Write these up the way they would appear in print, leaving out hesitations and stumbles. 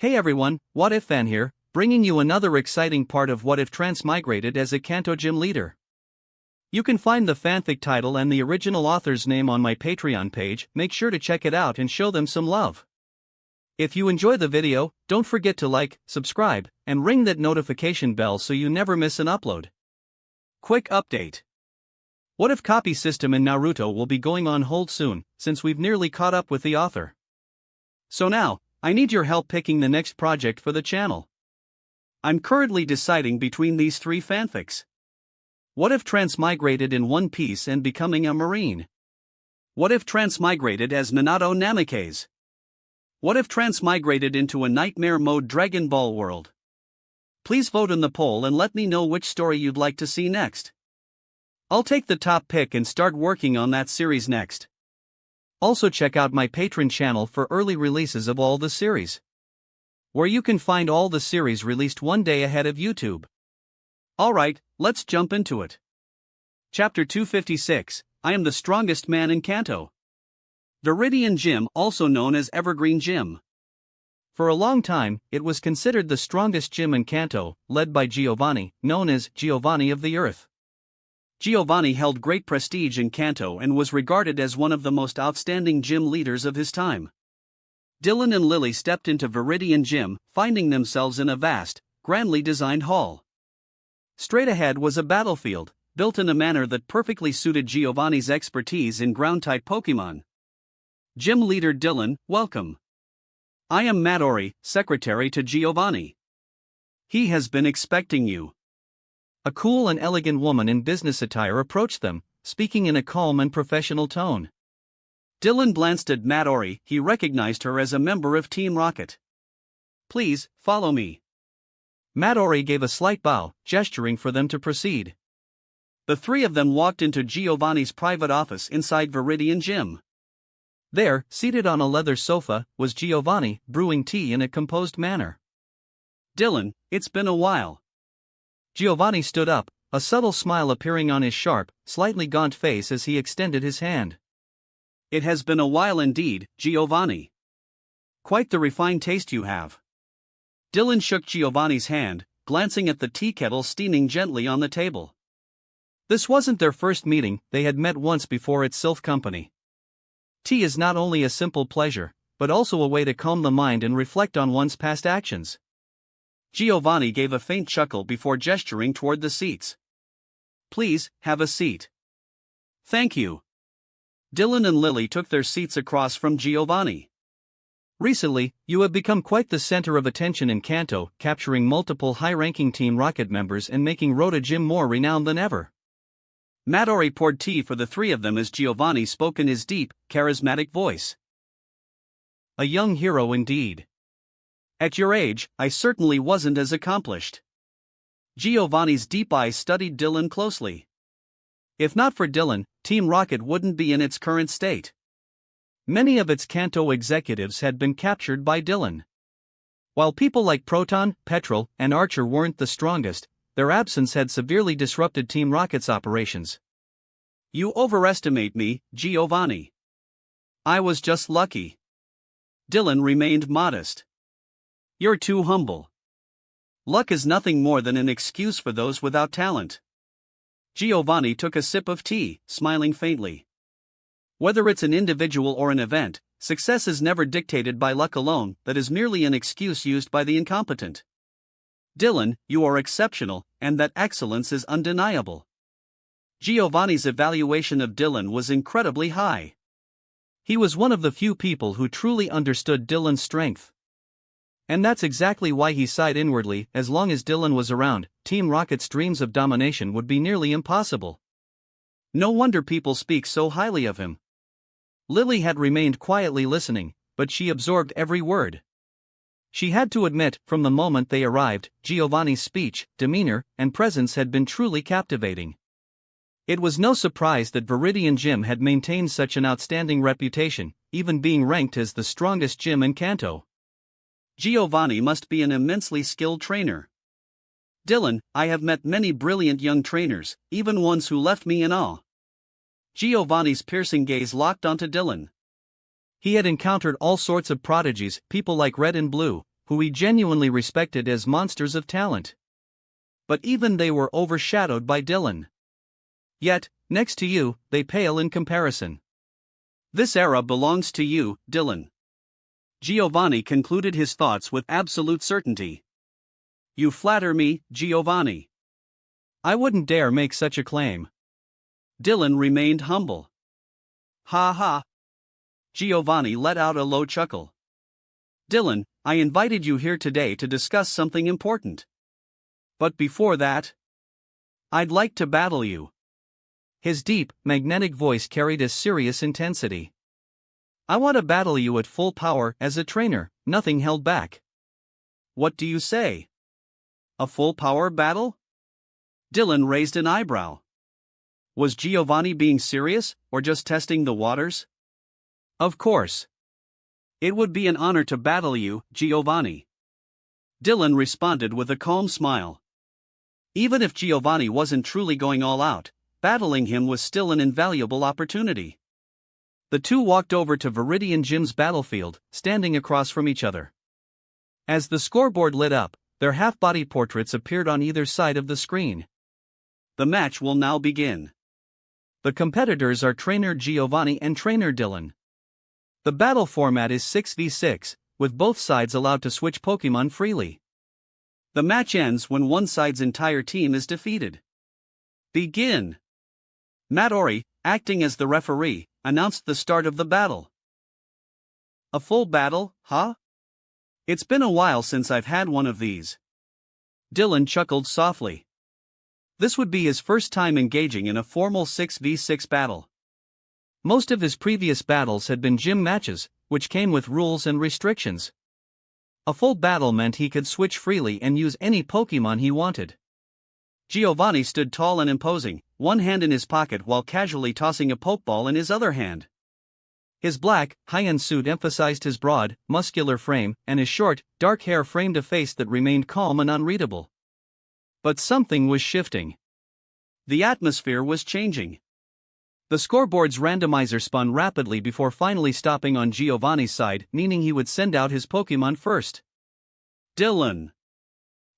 Hey everyone, What If Fan here, bringing you another exciting part of What If Transmigrated as a Kanto gym leader. You can find the fanfic title and the original author's name on my Patreon page. Make sure to check it out and show them some love. If you enjoy the video, don't forget to like, subscribe, and ring that notification bell so you never miss an upload. Quick update. What If copy system in Naruto will be going on hold soon, since we've nearly caught up with the author. So now, I need your help picking the next project for the channel. I'm currently deciding between these three fanfics. What if Transmigrated in One Piece and becoming a Marine? What if Transmigrated as Minato Namikaze? What if Transmigrated into a nightmare mode Dragon Ball world? Please vote in the poll and let me know which story you'd like to see next. I'll take the top pick and start working on that series next. Also check out my Patreon channel for early releases of all the series, where you can find all the series released one day ahead of YouTube. Alright, let's jump into it. Chapter 256, I am the strongest man in Kanto. Viridian Gym, also known as Evergreen Gym. For a long time, it was considered the strongest gym in Kanto, led by Giovanni, known as Giovanni of the Earth. Giovanni held great prestige in Kanto and was regarded as one of the most outstanding gym leaders of his time. Dylan and Lily stepped into Viridian Gym, finding themselves in a vast, grandly designed hall. Straight ahead was a battlefield, built in a manner that perfectly suited Giovanni's expertise in ground-type Pokemon. Gym leader Dylan, welcome. I am Midori, secretary to Giovanni. He has been expecting you. A cool and elegant woman in business attire approached them, speaking in a calm and professional tone. Dylan glanced at Midori. He recognized her as a member of Team Rocket. Please, follow me. Midori gave a slight bow, gesturing for them to proceed. The three of them walked into Giovanni's private office inside Viridian Gym. There, seated on a leather sofa, was Giovanni, brewing tea in a composed manner. Dylan, it's been a while. Giovanni stood up, a subtle smile appearing on his sharp, slightly gaunt face as he extended his hand. It has been a while indeed, Giovanni. Quite the refined taste you have. Dylan shook Giovanni's hand, glancing at the tea kettle steaming gently on the table. This wasn't their first meeting, they had met once before at Sylph Company. Tea is not only a simple pleasure, but also a way to calm the mind and reflect on one's past actions. Giovanni gave a faint chuckle before gesturing toward the seats. Please, have a seat. Thank you. Dylan and Lily took their seats across from Giovanni. Recently, you have become quite the center of attention in Kanto, capturing multiple high-ranking Team Rocket members and making Rota Gym more renowned than ever. Midori poured tea for the three of them as Giovanni spoke in his deep, charismatic voice. A young hero indeed. At your age, I certainly wasn't as accomplished. Giovanni's deep eyes studied Dylan closely. If not for Dylan, Team Rocket wouldn't be in its current state. Many of its Kanto executives had been captured by Dylan. While people like Proton, Petrol, and Archer weren't the strongest, their absence had severely disrupted Team Rocket's operations. You overestimate me, Giovanni. I was just lucky. Dylan remained modest. You're too humble. Luck is nothing more than an excuse for those without talent. Giovanni took a sip of tea, smiling faintly. Whether it's an individual or an event, success is never dictated by luck alone, that is merely an excuse used by the incompetent. Dylan, you are exceptional, and that excellence is undeniable. Giovanni's evaluation of Dylan was incredibly high. He was one of the few people who truly understood Dylan's strength. And that's exactly why he sighed inwardly. As long as Dylan was around, Team Rocket's dreams of domination would be nearly impossible. No wonder people speak so highly of him. Lily had remained quietly listening, but she absorbed every word. She had to admit, from the moment they arrived, Giovanni's speech, demeanor, and presence had been truly captivating. It was no surprise that Viridian Gym had maintained such an outstanding reputation, even being ranked as the strongest gym in Kanto. Giovanni must be an immensely skilled trainer. Dylan, I have met many brilliant young trainers, even ones who left me in awe. Giovanni's piercing gaze locked onto Dylan. He had encountered all sorts of prodigies, people like Red and Blue, who he genuinely respected as monsters of talent. But even they were overshadowed by Dylan. Yet, next to you, they pale in comparison. This era belongs to you, Dylan. Giovanni concluded his thoughts with absolute certainty. You flatter me, Giovanni. I wouldn't dare make such a claim. Dylan remained humble. Ha ha. Giovanni let out a low chuckle. Dylan, I invited you here today to discuss something important. But before that, I'd like to battle you. His deep, magnetic voice carried a serious intensity. I want to battle you at full power as a trainer, nothing held back. What do you say? A full power battle? Dylan raised an eyebrow. Was Giovanni being serious, or just testing the waters? Of course. It would be an honor to battle you, Giovanni. Dylan responded with a calm smile. Even if Giovanni wasn't truly going all out, battling him was still an invaluable opportunity. The two walked over to Viridian Gym's battlefield, standing across from each other. As the scoreboard lit up, their half-body portraits appeared on either side of the screen. The match will now begin. The competitors are Trainer Giovanni and Trainer Dylan. The battle format is 6v6, with both sides allowed to switch Pokémon freely. The match ends when one side's entire team is defeated. Begin! Midori, acting as the referee, announced the start of the battle. A full battle, huh? It's been a while since I've had one of these. Dylan chuckled softly. This would be his first time engaging in a formal 6v6 battle. Most of his previous battles had been gym matches, which came with rules and restrictions. A full battle meant he could switch freely and use any Pokémon he wanted. Giovanni stood tall and imposing, one hand in his pocket while casually tossing a Pokeball in his other hand. His black, high-end suit emphasized his broad, muscular frame, and his short, dark hair framed a face that remained calm and unreadable. But something was shifting. The atmosphere was changing. The scoreboard's randomizer spun rapidly before finally stopping on Giovanni's side, meaning he would send out his Pokémon first. Dylan.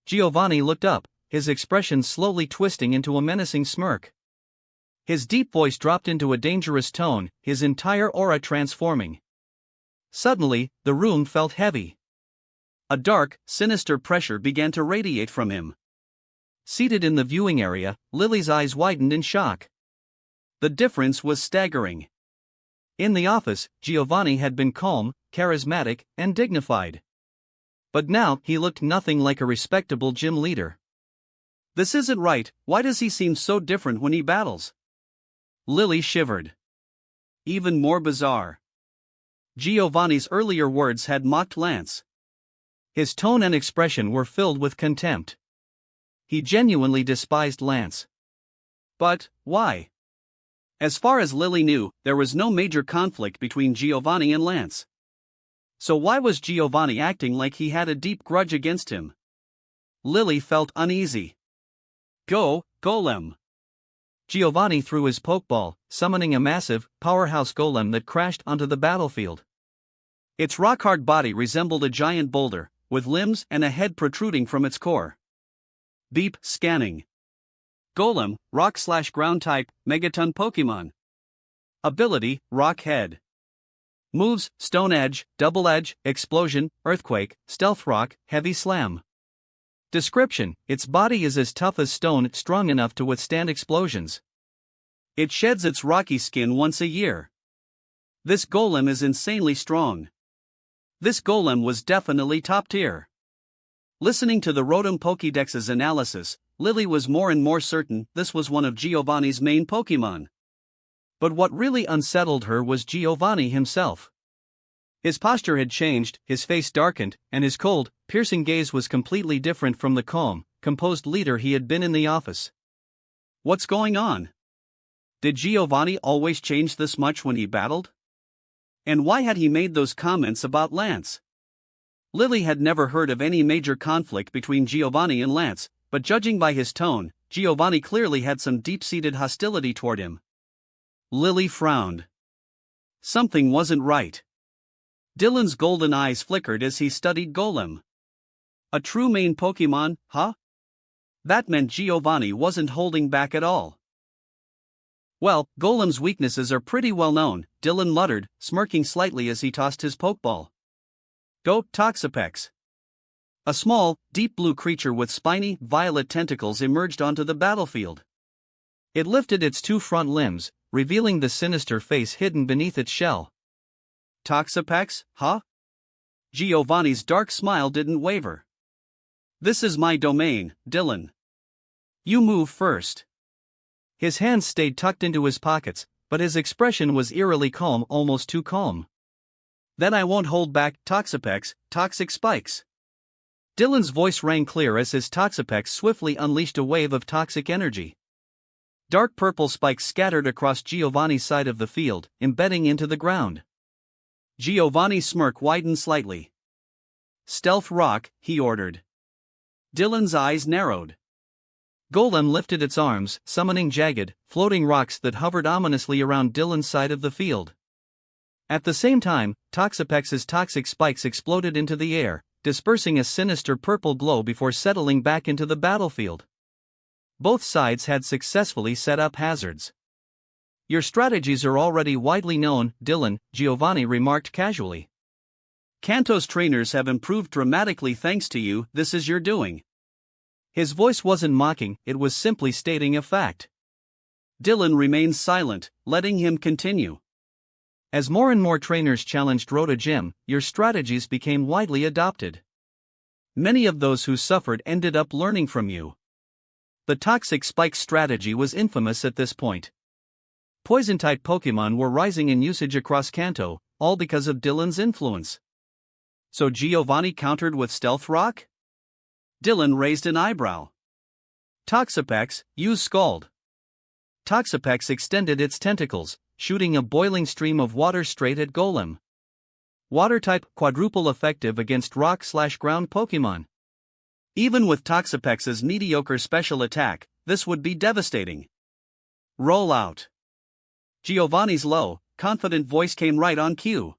Giovanni looked up, his expression slowly twisting into a menacing smirk. His deep voice dropped into a dangerous tone, his entire aura transforming. Suddenly, the room felt heavy. A dark, sinister pressure began to radiate from him. Seated in the viewing area, Lily's eyes widened in shock. The difference was staggering. In the office, Giovanni had been calm, charismatic, and dignified. But now he looked nothing like a respectable gym leader. This isn't right, why does he seem so different when he battles? Lily shivered. Even more bizarre. Giovanni's earlier words had mocked Lance. His tone and expression were filled with contempt. He genuinely despised Lance. But, why? As far as Lily knew, there was no major conflict between Giovanni and Lance. So why was Giovanni acting like he had a deep grudge against him? Lily felt uneasy. Go, Golem! Giovanni threw his Pokeball, summoning a massive, powerhouse golem that crashed onto the battlefield. Its rock-hard body resembled a giant boulder, with limbs and a head protruding from its core. Beep scanning. Golem, Rock/Ground type, Megaton Pokémon. Ability, Rock Head. Moves, Stone Edge, Double Edge, Explosion, Earthquake, Stealth Rock, Heavy Slam. Description: its body is as tough as stone, strong enough to withstand explosions. It sheds its rocky skin once a year. This golem is insanely strong. This golem was definitely top tier. Listening to the Rotom Pokédex's analysis, Lily was more and more certain this was one of Giovanni's main Pokémon. But what really unsettled her was Giovanni himself. His posture had changed, his face darkened, and his cold, piercing gaze was completely different from the calm, composed leader he had been in the office. What's going on? Did Giovanni always change this much when he battled? And why had he made those comments about Lance? Lily had never heard of any major conflict between Giovanni and Lance, but judging by his tone, Giovanni clearly had some deep-seated hostility toward him. Lily frowned. Something wasn't right. Dylan's golden eyes flickered as he studied Golem. A true main Pokemon, huh? That meant Giovanni wasn't holding back at all. Well, Golem's weaknesses are pretty well known, Dylan muttered, smirking slightly as he tossed his Pokeball. Go, Toxapex. A small, deep blue creature with spiny, violet tentacles emerged onto the battlefield. It lifted its two front limbs, revealing the sinister face hidden beneath its shell. Toxapex, huh? Giovanni's dark smile didn't waver. This is my domain, Dylan. You move first. His hands stayed tucked into his pockets, but his expression was eerily calm, almost too calm. Then I won't hold back, Toxapex, toxic spikes. Dylan's voice rang clear as his Toxapex swiftly unleashed a wave of toxic energy. Dark purple spikes scattered across Giovanni's side of the field, embedding into the ground. Giovanni's smirk widened slightly. Stealth rock, he ordered. Dylan's eyes narrowed. Golem lifted its arms, summoning jagged, floating rocks that hovered ominously around Dylan's side of the field. At the same time, Toxapex's toxic spikes exploded into the air, dispersing a sinister purple glow before settling back into the battlefield. Both sides had successfully set up hazards. Your strategies are already widely known, Dylan, Giovanni remarked casually. Kanto's trainers have improved dramatically thanks to you, this is your doing. His voice wasn't mocking, it was simply stating a fact. Dylan remained silent, letting him continue. As more and more trainers challenged Rota Gym, your strategies became widely adopted. Many of those who suffered ended up learning from you. The toxic spike strategy was infamous at this point. Poison-type Pokemon were rising in usage across Kanto, all because of Dylan's influence. So Giovanni countered with Stealth Rock? Dylan raised an eyebrow. Toxapex, use Scald. Toxapex extended its tentacles, shooting a boiling stream of water straight at Golem. Water-type, quadruple effective against rock/ground Pokemon. Even with Toxapex's mediocre special attack, this would be devastating. Roll out. Giovanni's low, confident voice came right on cue.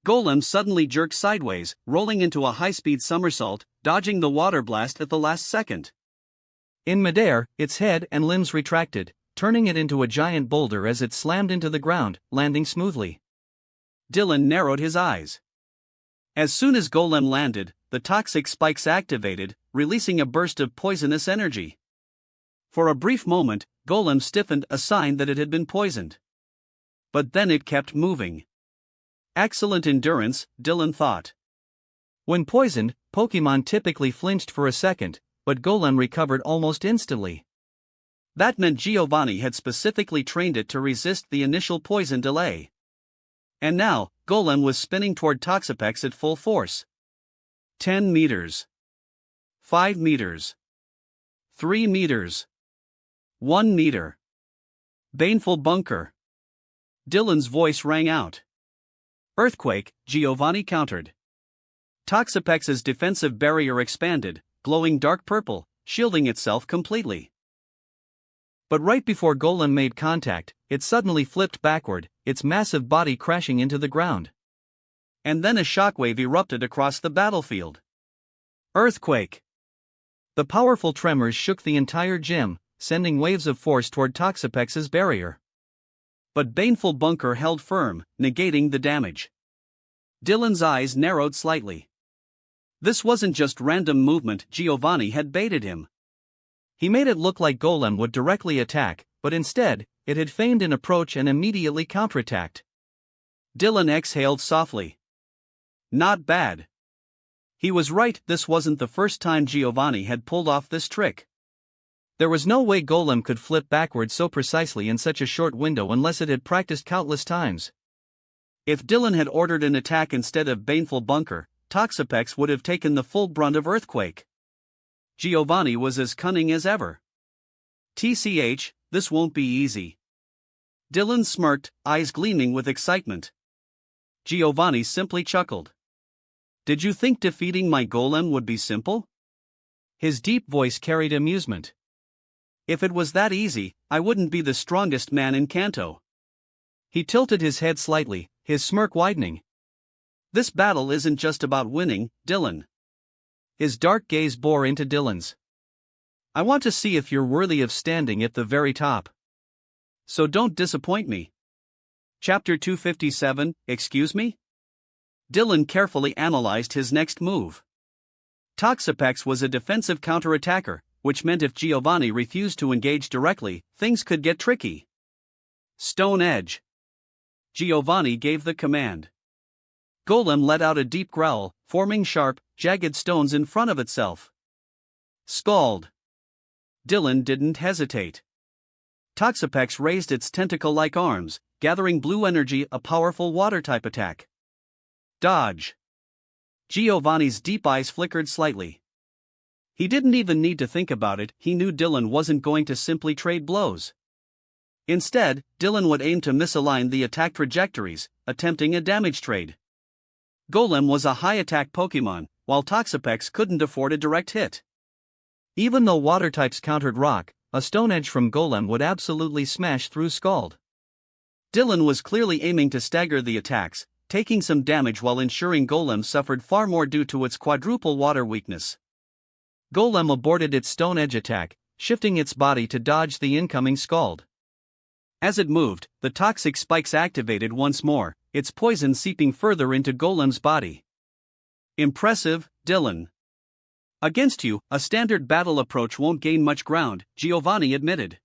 Golem suddenly jerked sideways, rolling into a high-speed somersault, dodging the water blast at the last second. In midair, its head and limbs retracted, turning it into a giant boulder as it slammed into the ground, landing smoothly. Dylan narrowed his eyes. As soon as Golem landed, the toxic spikes activated, releasing a burst of poisonous energy. For a brief moment, Golem stiffened, a sign that it had been poisoned. But then it kept moving. Excellent endurance, Dylan thought. When poisoned, Pokemon typically flinched for a second, but Golem recovered almost instantly. That meant Giovanni had specifically trained it to resist the initial poison delay. And now, Golem was spinning toward Toxapex at full force. 10 meters. 5 meters. 3 meters. 1 meter. Baneful bunker. Dylan's voice rang out. Earthquake, Giovanni countered. Toxapex's defensive barrier expanded, glowing dark purple, shielding itself completely. But right before Golem made contact, it suddenly flipped backward, its massive body crashing into the ground. And then a shockwave erupted across the battlefield. Earthquake! The powerful tremors shook the entire gym, sending waves of force toward Toxapex's barrier. But Baneful Bunker held firm, negating the damage. Dylan's eyes narrowed slightly. This wasn't just random movement, Giovanni had baited him. He made it look like Golem would directly attack, but instead, it had feigned an approach and immediately counterattacked. Dylan exhaled softly. Not bad. He was right, this wasn't the first time Giovanni had pulled off this trick. There was no way Golem could flip backward so precisely in such a short window unless it had practiced countless times. If Dylan had ordered an attack instead of Baneful Bunker, Toxapex would have taken the full brunt of Earthquake. Giovanni was as cunning as ever. TCH, this won't be easy. Dylan smirked, eyes gleaming with excitement. Giovanni simply chuckled. Did you think defeating my Golem would be simple? His deep voice carried amusement. If it was that easy, I wouldn't be the strongest man in Kanto. He tilted his head slightly, his smirk widening. This battle isn't just about winning, Dylan. His dark gaze bore into Dylan's. I want to see if you're worthy of standing at the very top. So don't disappoint me. Chapter 257, Excuse me? Dylan carefully analyzed his next move. Toxapex was a defensive counterattacker, which meant if Giovanni refused to engage directly, things could get tricky. Stone Edge. Giovanni gave the command. Golem let out a deep growl, forming sharp, jagged stones in front of itself. Scald. Dylan didn't hesitate. Toxapex raised its tentacle-like arms, gathering blue energy, a powerful water-type attack. Dodge. Giovanni's deep eyes flickered slightly. He didn't even need to think about it, he knew Dylan wasn't going to simply trade blows. Instead, Dylan would aim to misalign the attack trajectories, attempting a damage trade. Golem was a high-attack Pokemon, while Toxapex couldn't afford a direct hit. Even though water types countered rock, a stone edge from Golem would absolutely smash through Scald. Dylan was clearly aiming to stagger the attacks, taking some damage while ensuring Golem suffered far more due to its quadruple water weakness. Golem aborted its stone edge attack, shifting its body to dodge the incoming Scald. As it moved, the toxic spikes activated once more, its poison seeping further into Golem's body. Impressive, Dylan. Against you, a standard battle approach won't gain much ground, Giovanni admitted.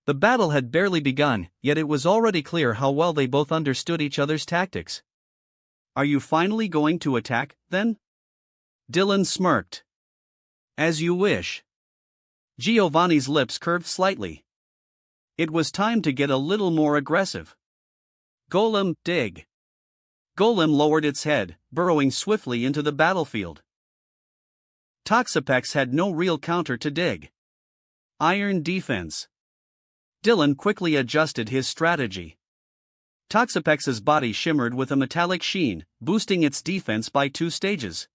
The battle had barely begun, yet it was already clear how well they both understood each other's tactics. Are you finally going to attack, then? Dylan smirked. As you wish. Giovanni's lips curved slightly. It was time to get a little more aggressive. Golem, dig. Golem lowered its head, burrowing swiftly into the battlefield. Toxapex had no real counter to dig. Iron defense. Dylan quickly adjusted his strategy. Toxapex's body shimmered with a metallic sheen, boosting its defense by 2 stages.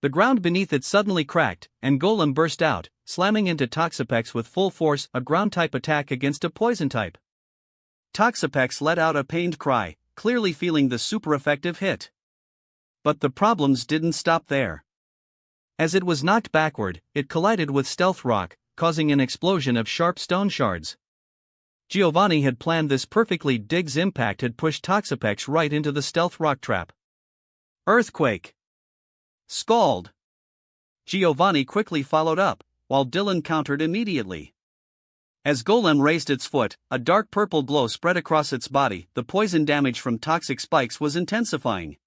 The ground beneath it suddenly cracked, and Golem burst out, slamming into Toxapex with full force, a ground-type attack against a poison type. Toxapex let out a pained cry, clearly feeling the super-effective hit. But the problems didn't stop there. As it was knocked backward, it collided with Stealth Rock, causing an explosion of sharp stone shards. Giovanni had planned this perfectly. Dig's impact had pushed Toxapex right into the Stealth Rock trap. Earthquake. Scald. Giovanni quickly followed up, while Dylan countered immediately. As Golem raised its foot, a dark purple glow spread across its body. The poison damage from toxic spikes was intensifying.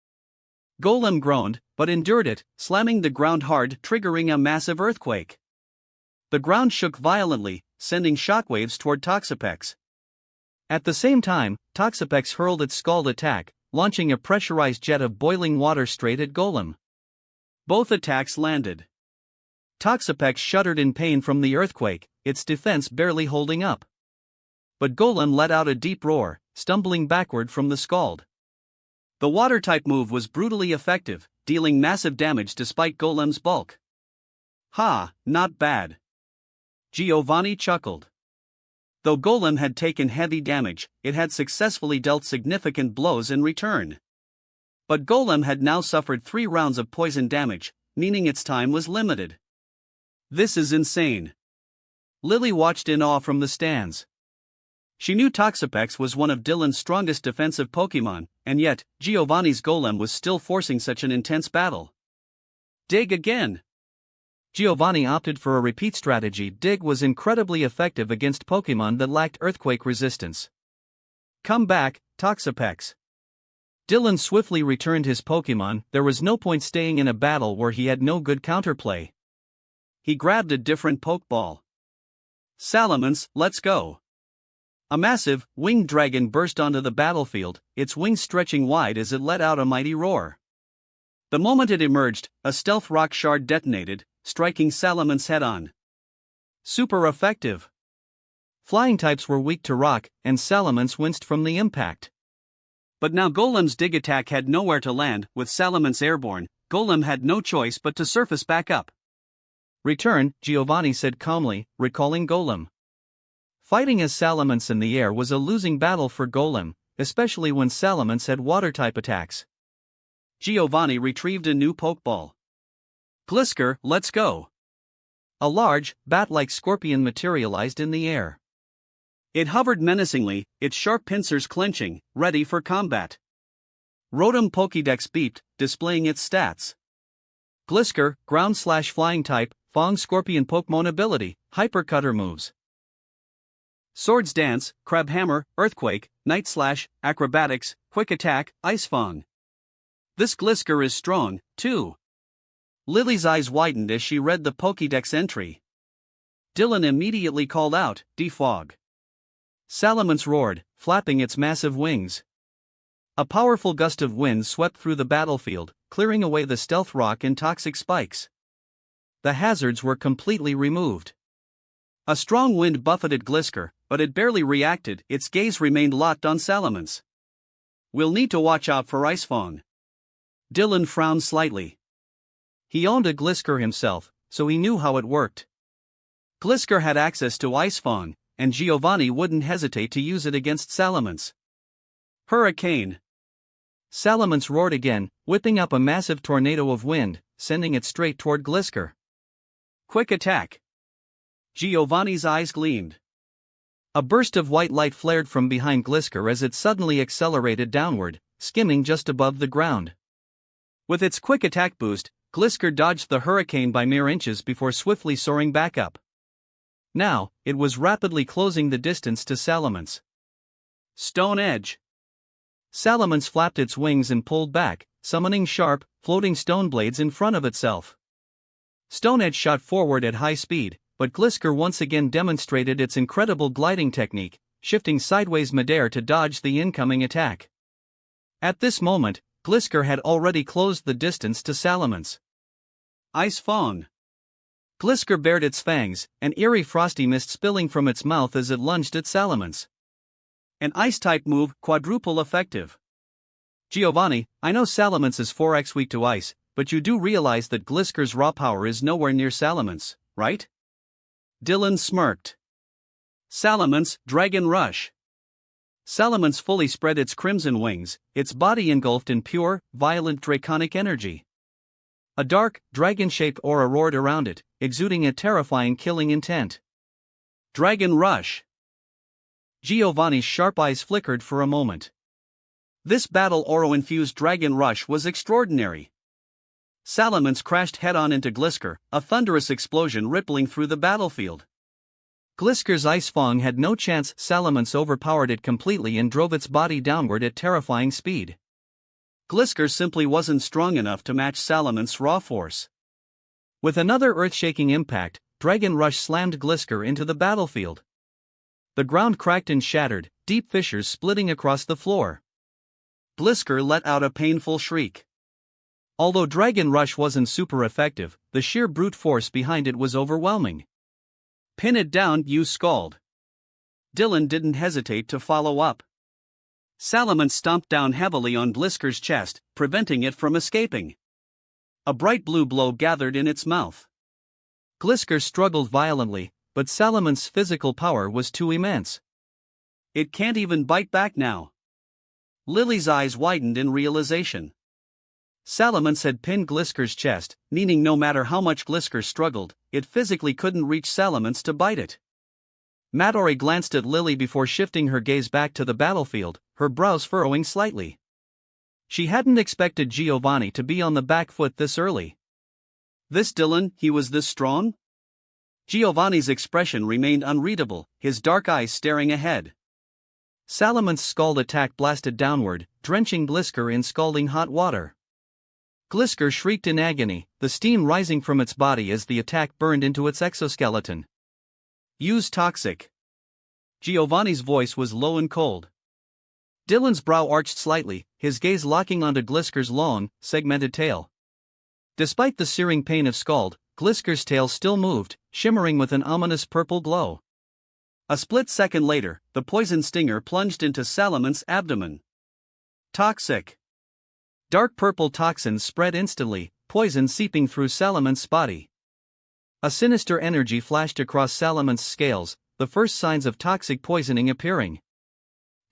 Golem groaned, but endured it, slamming the ground hard, triggering a massive earthquake. The ground shook violently, sending shockwaves toward Toxapex. At the same time, Toxapex hurled its Scald attack, launching a pressurized jet of boiling water straight at Golem. Both attacks landed. Toxapex shuddered in pain from the earthquake, its defense barely holding up. But Golem let out a deep roar, stumbling backward from the Scald. The water-type move was brutally effective, dealing massive damage despite Golem's bulk. Ha, not bad. Giovanni chuckled. Though Golem had taken heavy damage, it had successfully dealt significant blows in return. But Golem had now suffered 3 rounds of poison damage, meaning its time was limited. This is insane. Lily watched in awe from the stands. She knew Toxapex was one of Dylan's strongest defensive Pokemon, and yet, Giovanni's Golem was still forcing such an intense battle. Dig again. Giovanni opted for a repeat strategy. Dig was incredibly effective against Pokemon that lacked earthquake resistance. Come back, Toxapex. Dylan swiftly returned his Pokemon. There was no point staying in a battle where he had no good counterplay. He grabbed a different Pokeball. Salamence, let's go. A massive, winged dragon burst onto the battlefield, its wings stretching wide as it let out a mighty roar. The moment it emerged, a Stealth Rock shard detonated, striking Salamence head-on. Super effective. Flying types were weak to rock, and Salamence winced from the impact. But now Golem's dig attack had nowhere to land. With Salamence airborne, Golem had no choice but to surface back up. Return, Giovanni said calmly, recalling Golem. Fighting as Salamence in the air was a losing battle for Golem, especially when Salamence had water-type attacks. Giovanni retrieved a new Pokeball. Glisker, let's go. A large, bat-like scorpion materialized in the air. It hovered menacingly, its sharp pincers clenching, ready for combat. Rotom Pokédex beeped, displaying its stats. Glisker, ground/flying type, Fong Scorpion Pokemon ability, Hypercutter moves. Swords Dance, Crab Hammer, Earthquake, Night Slash, Acrobatics, Quick Attack, Ice Fang. This Glisker is strong, too. Lily's eyes widened as she read the Pokédex entry. Dylan immediately called out, Defog. Salamence roared, flapping its massive wings. A powerful gust of wind swept through the battlefield, clearing away the stealth rock and toxic spikes. The hazards were completely removed. A strong wind buffeted Glisker, but it barely reacted, its gaze remained locked on Salamence. We'll need to watch out for Ice Fang. Dylan frowned slightly. He owned a Glisker himself, so he knew how it worked. Glisker had access to Ice Fang, and Giovanni wouldn't hesitate to use it against Salamence. Hurricane. Salamence roared again, whipping up a massive tornado of wind, sending it straight toward Glisker. Quick Attack. Giovanni's eyes gleamed. A burst of white light flared from behind Glisker as it suddenly accelerated downward, skimming just above the ground. With its quick attack boost, Glisker dodged the hurricane by mere inches before swiftly soaring back up. Now, it was rapidly closing the distance to Salamence. Stone Edge. Salamence flapped its wings and pulled back, summoning sharp, floating stone blades in front of itself. Stone Edge shot forward at high speed, but Glisker once again demonstrated its incredible gliding technique, shifting sideways midair to dodge the incoming attack. At this moment, Glisker had already closed the distance to Salamence. Ice Fang. Glisker bared its fangs, an eerie frosty mist spilling from its mouth as it lunged at Salamence. An Ice-type move, quadruple effective. Giovanni, I know Salamence is 4x weak to ice, but you do realize that Glisker's raw power is nowhere near Salamence, right? Dylan smirked. Salamence, Dragon Rush. Salamence fully spread its crimson wings, its body engulfed in pure, violent draconic energy. A dark, dragon-shaped aura roared around it, exuding a terrifying killing intent. Dragon Rush. Giovanni's sharp eyes flickered for a moment. This battle aura-infused Dragon Rush was extraordinary. Salamence crashed head-on into Glisker, a thunderous explosion rippling through the battlefield. Glisker's Ice Fang had no chance. Salamence overpowered it completely and drove its body downward at terrifying speed. Glisker simply wasn't strong enough to match Salamence's raw force. With another earth-shaking impact, Dragon Rush slammed Glisker into the battlefield. The ground cracked and shattered, deep fissures splitting across the floor. Glisker let out a painful shriek. Although Dragon Rush wasn't super effective, the sheer brute force behind it was overwhelming. Pin it down, you scald. Dylan didn't hesitate to follow up. Salamence stomped down heavily on Glisker's chest, preventing it from escaping. A bright blue blow gathered in its mouth. Glisker struggled violently, but Salamence's physical power was too immense. It can't even bite back now. Lily's eyes widened in realization. Salamence had pinned Glisker's chest, meaning no matter how much Glisker struggled, it physically couldn't reach Salamence to bite it. Midori glanced at Lily before shifting her gaze back to the battlefield, her brows furrowing slightly. She hadn't expected Giovanni to be on the back foot this early. This Dylan, he was this strong? Giovanni's expression remained unreadable, his dark eyes staring ahead. Salamence's scald attack blasted downward, drenching Glisker in scalding hot water. Glisker shrieked in agony, the steam rising from its body as the attack burned into its exoskeleton. Use Toxic. Giovanni's voice was low and cold. Dylan's brow arched slightly, his gaze locking onto Glisker's long, segmented tail. Despite the searing pain of scald, Glisker's tail still moved, shimmering with an ominous purple glow. A split second later, the poison stinger plunged into Salamence's abdomen. Toxic. Dark purple toxins spread instantly, poison seeping through Salamence's body. A sinister energy flashed across Salamence's scales, the first signs of toxic poisoning appearing.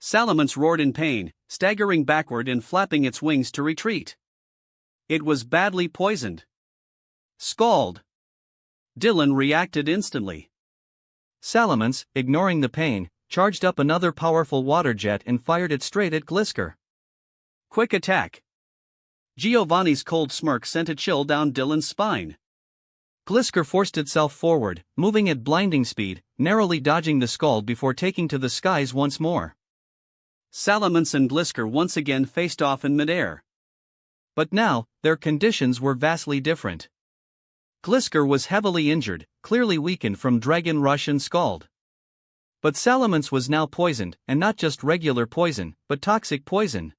Salamence roared in pain, staggering backward and flapping its wings to retreat. It was badly poisoned. Scald. Dylan reacted instantly. Salamence, ignoring the pain, charged up another powerful water jet and fired it straight at Glisker. Quick attack. Giovanni's cold smirk sent a chill down Dylan's spine. Glisker forced itself forward, moving at blinding speed, narrowly dodging the scald before taking to the skies once more. Salamence and Glisker once again faced off in midair. But now, their conditions were vastly different. Glisker was heavily injured, clearly weakened from Dragon Rush and Scald. But Salamence was now poisoned, and not just regular poison, but toxic poison.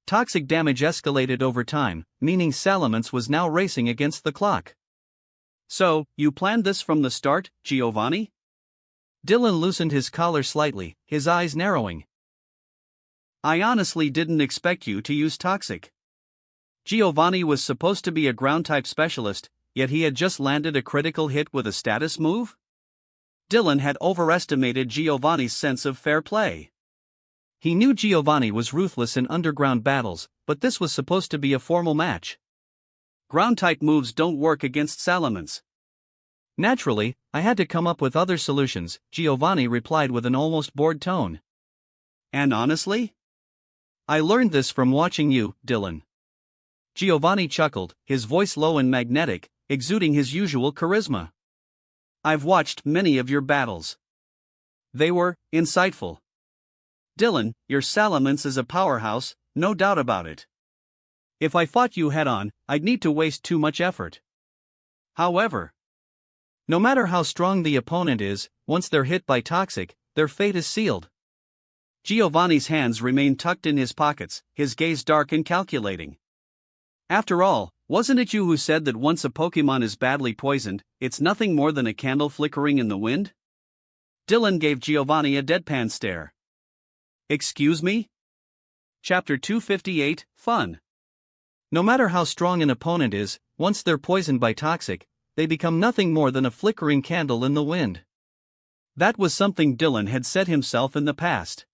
Toxic damage escalated over time, meaning Salamence was now racing against the clock. So, you planned this from the start, Giovanni? Dylan loosened his collar slightly, his eyes narrowing. I honestly didn't expect you to use toxic. Giovanni was supposed to be a ground-type specialist, yet he had just landed a critical hit with a status move? Dylan had overestimated Giovanni's sense of fair play. He knew Giovanni was ruthless in underground battles, but this was supposed to be a formal match. Ground-type moves don't work against Salamence. Naturally, I had to come up with other solutions, Giovanni replied with an almost bored tone. And honestly? I learned this from watching you, Dylan. Giovanni chuckled, his voice low and magnetic, exuding his usual charisma. I've watched many of your battles. They were insightful. Dylan, your Salamence is a powerhouse, no doubt about it. If I fought you head-on, I'd need to waste too much effort. However, no matter how strong the opponent is, once they're hit by toxic, their fate is sealed. Giovanni's hands remained tucked in his pockets, his gaze dark and calculating. After all, wasn't it you who said that once a Pokemon is badly poisoned, it's nothing more than a candle flickering in the wind? Dylan gave Giovanni a deadpan stare. Excuse me? Chapter 258, Fun. No matter how strong an opponent is, once they're poisoned by toxic, they become nothing more than a flickering candle in the wind. That was something Dylan had said himself in the past.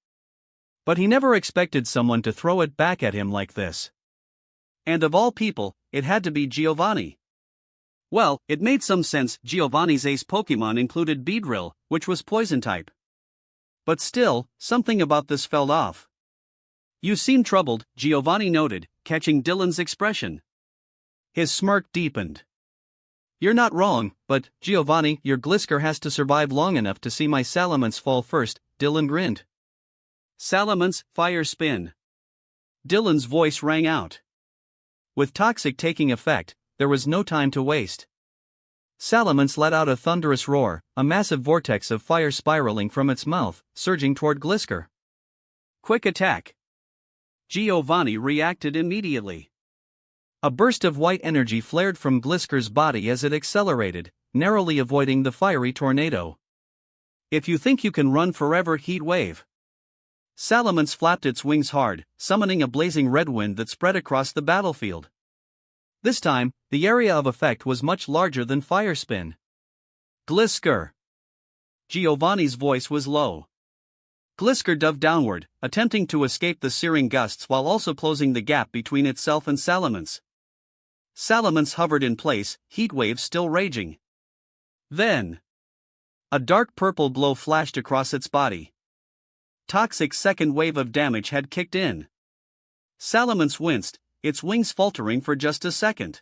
But he never expected someone to throw it back at him like this. And of all people, it had to be Giovanni. Well, it made some sense. Giovanni's ace Pokemon included Beedrill, which was poison type. But still, something about this felt off. You seem troubled, Giovanni noted, catching Dylan's expression. His smirk deepened. You're not wrong, but, Giovanni, your Glisker has to survive long enough to see my Salamence fall first, Dylan grinned. Salamence, fire spin. Dylan's voice rang out. With toxic taking effect, there was no time to waste. Salamence let out a thunderous roar, a massive vortex of fire spiraling from its mouth, surging toward Glisker. Quick attack. Giovanni reacted immediately. A burst of white energy flared from Glisker's body as it accelerated, narrowly avoiding the fiery tornado. If you think you can run forever, heat wave. Salamence flapped its wings hard, summoning a blazing red wind that spread across the battlefield. This time, the area of effect was much larger than fire spin. Glisker. Giovanni's voice was low. Glisker dove downward, attempting to escape the searing gusts while also closing the gap between itself and Salamence. Salamence hovered in place, heat wave still raging. Then, a dark purple glow flashed across its body. Toxic's second wave of damage had kicked in. Salamence winced, its wings faltering for just a second.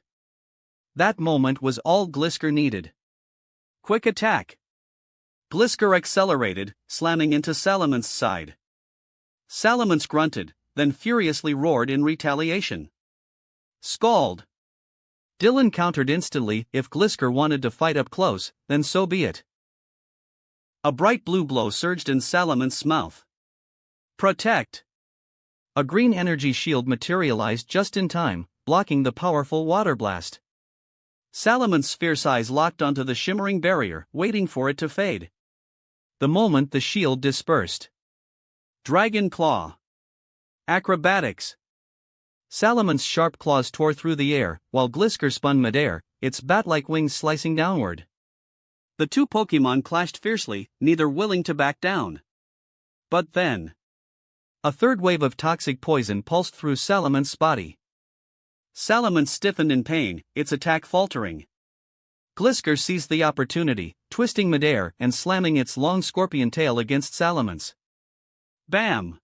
That moment was all Glisker needed. Quick attack. Glisker accelerated, slamming into Salamence's side. Salamence grunted, then furiously roared in retaliation. Scald. Dylan countered instantly. If Glisker wanted to fight up close, then so be it. A bright blue glow surged in Salamence's mouth. Protect. A green energy shield materialized just in time, blocking the powerful water blast. Salamence's fierce eyes locked onto the shimmering barrier, waiting for it to fade. The moment the shield dispersed. Dragon Claw. Acrobatics. Salamence's sharp claws tore through the air, while Glisker spun midair, its bat-like wings slicing downward. The two Pokemon clashed fiercely, neither willing to back down. But then, a third wave of toxic poison pulsed through Salamence's body. Salamence stiffened in pain, its attack faltering. Glisker seized the opportunity, twisting midair and slamming its long scorpion tail against Salaman's. Bam!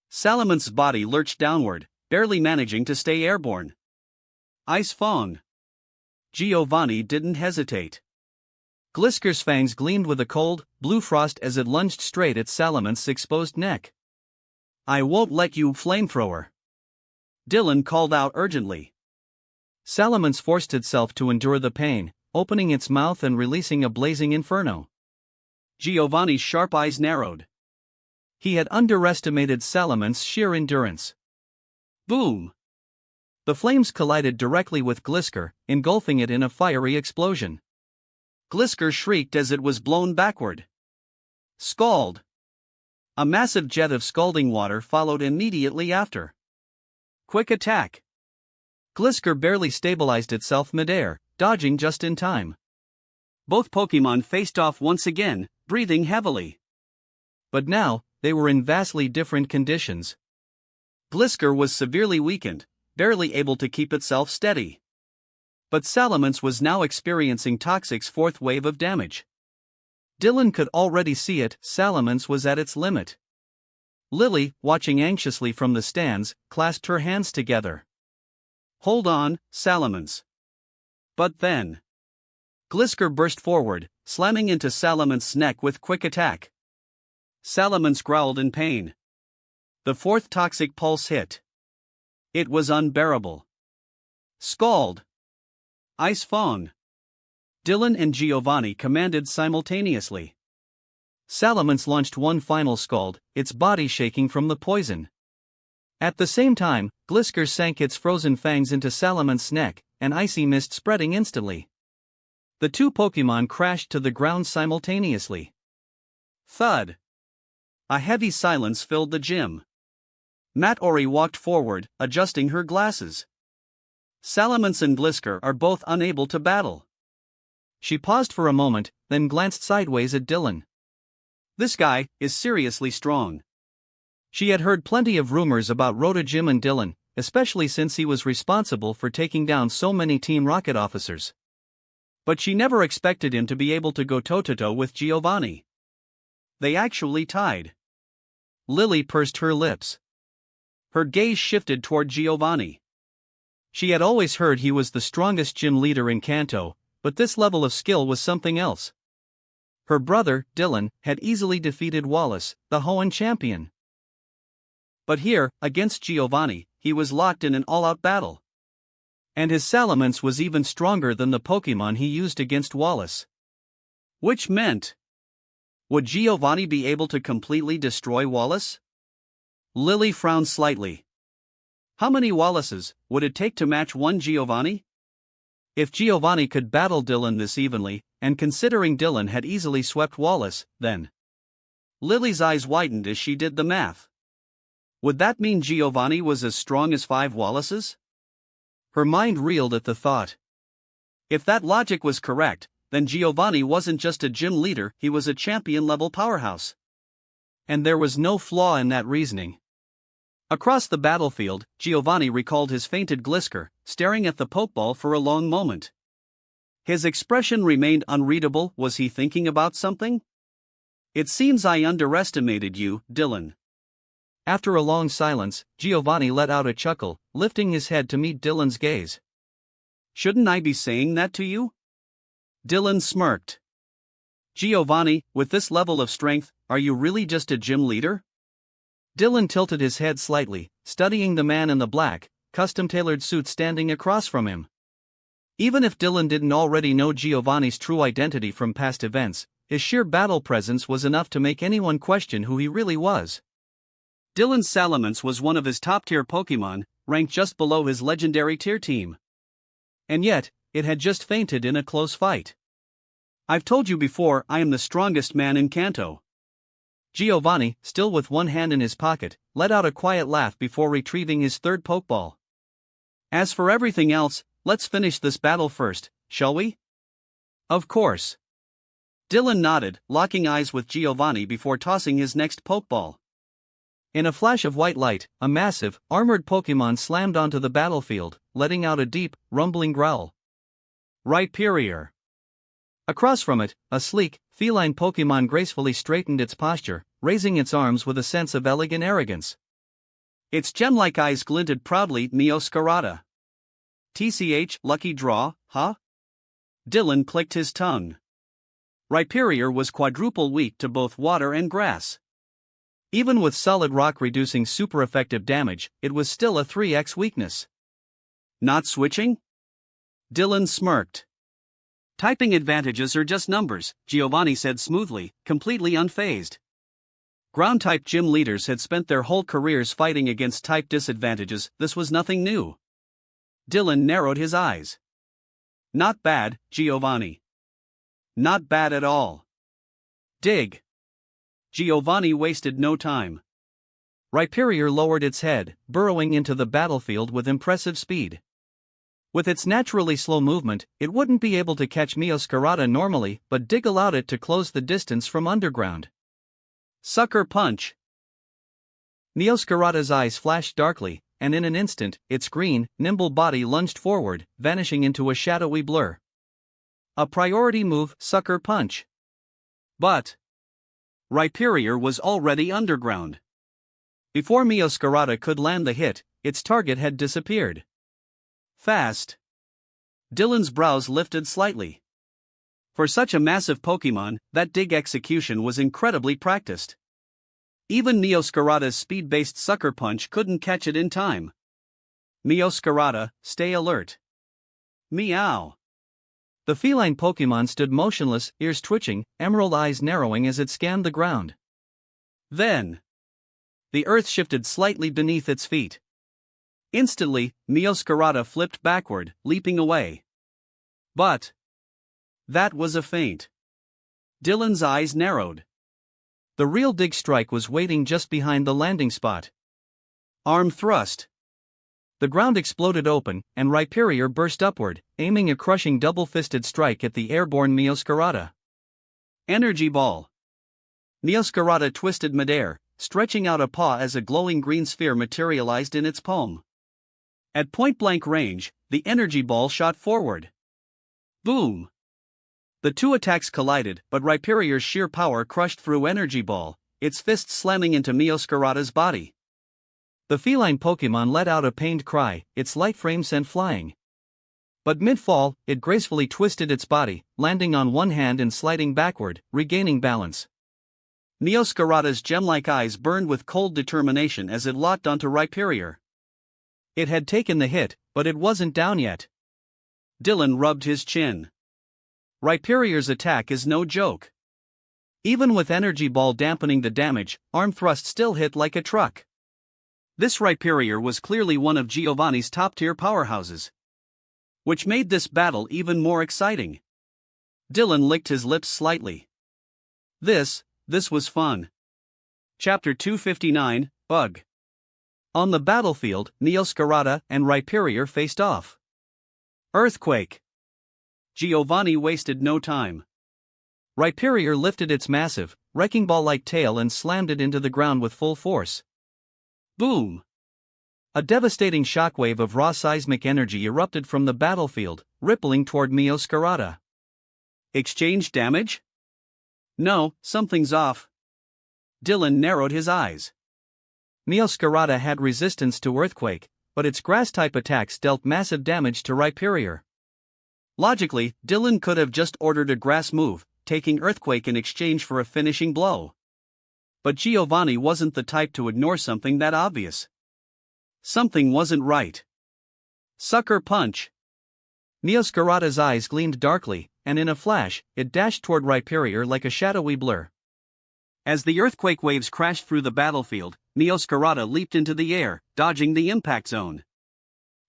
Salaman's body lurched downward, barely managing to stay airborne. Ice Fong. Giovanni didn't hesitate. Glisker's fangs gleamed with a cold, blue frost as it lunged straight at Salaman's exposed neck. I won't let you, flamethrower. Dylan called out urgently. Salaman's forced itself to endure the pain, opening its mouth and releasing a blazing inferno. Giovanni's sharp eyes narrowed. He had underestimated Salaman's sheer endurance. Boom! The flames collided directly with Glisker, engulfing it in a fiery explosion. Glisker shrieked as it was blown backward. Scald! A massive jet of scalding water followed immediately after. Quick attack! Glisker barely stabilized itself midair, dodging just in time. Both Pokémon faced off once again, breathing heavily. But now, they were in vastly different conditions. Glisker was severely weakened, barely able to keep itself steady. But Salamence was now experiencing Toxic's fourth wave of damage. Dylan could already see it, Salamence was at its limit. Lily, watching anxiously from the stands, clasped her hands together. Hold on, Salamence. But then, Glisker burst forward, slamming into Salamence's neck with quick attack. Salamence growled in pain. The fourth toxic pulse hit. It was unbearable. Scald! Ice Fong! Dylan and Giovanni commanded simultaneously. Salamence launched one final scald, its body shaking from the poison. At the same time, Glisker sank its frozen fangs into Salamence's neck, an icy mist spreading instantly. The two Pokémon crashed to the ground simultaneously. Thud! A heavy silence filled the gym. Matori walked forward, adjusting her glasses. Salamence and Glisker are both unable to battle. She paused for a moment, then glanced sideways at Dylan. This guy is seriously strong. She had heard plenty of rumors about Rotojim and Dylan, especially since he was responsible for taking down so many Team Rocket officers. But she never expected him to be able to go toe-to-toe with Giovanni. They actually tied. Lily pursed her lips. Her gaze shifted toward Giovanni. She had always heard he was the strongest gym leader in Kanto, but this level of skill was something else. Her brother, Dylan, had easily defeated Wallace, the Hoenn champion. But here, against Giovanni, he was locked in an all-out battle. And his Salamence was even stronger than the Pokémon he used against Wallace. Which meant, would Giovanni be able to completely destroy Wallace? Lily frowned slightly. How many Wallaces would it take to match one Giovanni? If Giovanni could battle Dylan this evenly, and considering Dylan had easily swept Wallace, then... Lily's eyes widened as she did the math. Would that mean Giovanni was as strong as 5 Wallaces? Her mind reeled at the thought. If that logic was correct, then Giovanni wasn't just a gym leader, he was a champion-level powerhouse. And there was no flaw in that reasoning. Across the battlefield, Giovanni recalled his fainted Glisker, staring at the Pokeball for a long moment. His expression remained unreadable. Was he thinking about something? It seems I underestimated you, Dylan. After a long silence, Giovanni let out a chuckle, lifting his head to meet Dylan's gaze. Shouldn't I be saying that to you? Dylan smirked. Giovanni, with this level of strength, are you really just a gym leader? Dylan tilted his head slightly, studying the man in the black, custom-tailored suit standing across from him. Even if Dylan didn't already know Giovanni's true identity from past events, his sheer battle presence was enough to make anyone question who he really was. Dylan's Salamence was one of his top-tier Pokémon, ranked just below his legendary tier team. And yet, it had just fainted in a close fight. I've told you before, I am the strongest man in Kanto. Giovanni, still with one hand in his pocket, let out a quiet laugh before retrieving his third Pokeball. As for everything else, let's finish this battle first, shall we? Of course. Dylan nodded, locking eyes with Giovanni before tossing his next Pokeball. In a flash of white light, a massive, armored Pokémon slammed onto the battlefield, letting out a deep, rumbling growl. Rhyperior. Across from it, a sleek, feline Pokemon gracefully straightened its posture, raising its arms with a sense of elegant arrogance. Its gem-like eyes glinted proudly. Neoscarata. TCH, lucky draw, huh? Dylan clicked his tongue. Rhyperior was quadruple weak to both water and grass. Even with solid rock reducing super effective damage, it was still a 3x weakness. Not switching? Dylan smirked. Typing advantages are just numbers, Giovanni said smoothly, completely unfazed. Ground-type gym leaders had spent their whole careers fighting against type disadvantages. This was nothing new. Dylan narrowed his eyes. Not bad, Giovanni. Not bad at all. Dig. Giovanni wasted no time. Rhyperior lowered its head, burrowing into the battlefield with impressive speed. With its naturally slow movement, it wouldn't be able to catch Neoscarata normally, but Dig allowed it to close the distance from underground. Sucker punch. Neoscarata's eyes flashed darkly, and in an instant, its green, nimble body lunged forward, vanishing into a shadowy blur. A priority move, sucker punch. But Rhyperior was already underground. Before Neoscarata could land the hit, its target had disappeared. Fast. Dylan's brows lifted slightly. For such a massive Pokemon, that dig execution was incredibly practiced. Even Neoscarata's speed-based sucker punch couldn't catch it in time. Neoscarata, stay alert. Meow. The feline Pokemon stood motionless, ears twitching, emerald eyes narrowing as it scanned the ground. Then, the earth shifted slightly beneath its feet. Instantly, Neoscarata flipped backward, leaping away. But that was a feint. Dylan's eyes narrowed. The real dig strike was waiting just behind the landing spot. Arm thrust. The ground exploded open, and Rhyperior burst upward, aiming a crushing double-fisted strike at the airborne Neoscarata. Energy ball. Neoscarata twisted midair, stretching out a paw as a glowing green sphere materialized in its palm. At point-blank range, the energy ball shot forward. Boom! The two attacks collided, but Rhyperior's sheer power crushed through energy ball, its fists slamming into Neoscarata's body. The feline Pokemon let out a pained cry, its light frame sent flying. But mid-fall, it gracefully twisted its body, landing on one hand and sliding backward, regaining balance. Neoscarata's gem-like eyes burned with cold determination as it locked onto Rhyperior. It had taken the hit, but it wasn't down yet. Dylan rubbed his chin. Rhyperior's attack is no joke. Even with energy ball dampening the damage, arm thrust still hit like a truck. This Rhyperior was clearly one of Giovanni's top-tier powerhouses, which made this battle even more exciting. Dylan licked his lips slightly. This was fun. Chapter 259, Bug. On the battlefield, Neoscarata and Rhyperior faced off. Earthquake. Giovanni wasted no time. Rhyperior lifted its massive, wrecking ball-like tail and slammed it into the ground with full force. Boom! A devastating shockwave of raw seismic energy erupted from the battlefield, rippling toward Neoscarata. Exchange damage? No, something's off. Dylan narrowed his eyes. Neoscarata had resistance to earthquake, but its grass-type attacks dealt massive damage to Rhyperior. Logically, Dylan could have just ordered a grass move, taking earthquake in exchange for a finishing blow. But Giovanni wasn't the type to ignore something that obvious. Something wasn't right. Sucker punch. Neoscarata's eyes gleamed darkly, and in a flash, it dashed toward Rhyperior like a shadowy blur. As the earthquake waves crashed through the battlefield, Neoscarata leaped into the air, dodging the impact zone.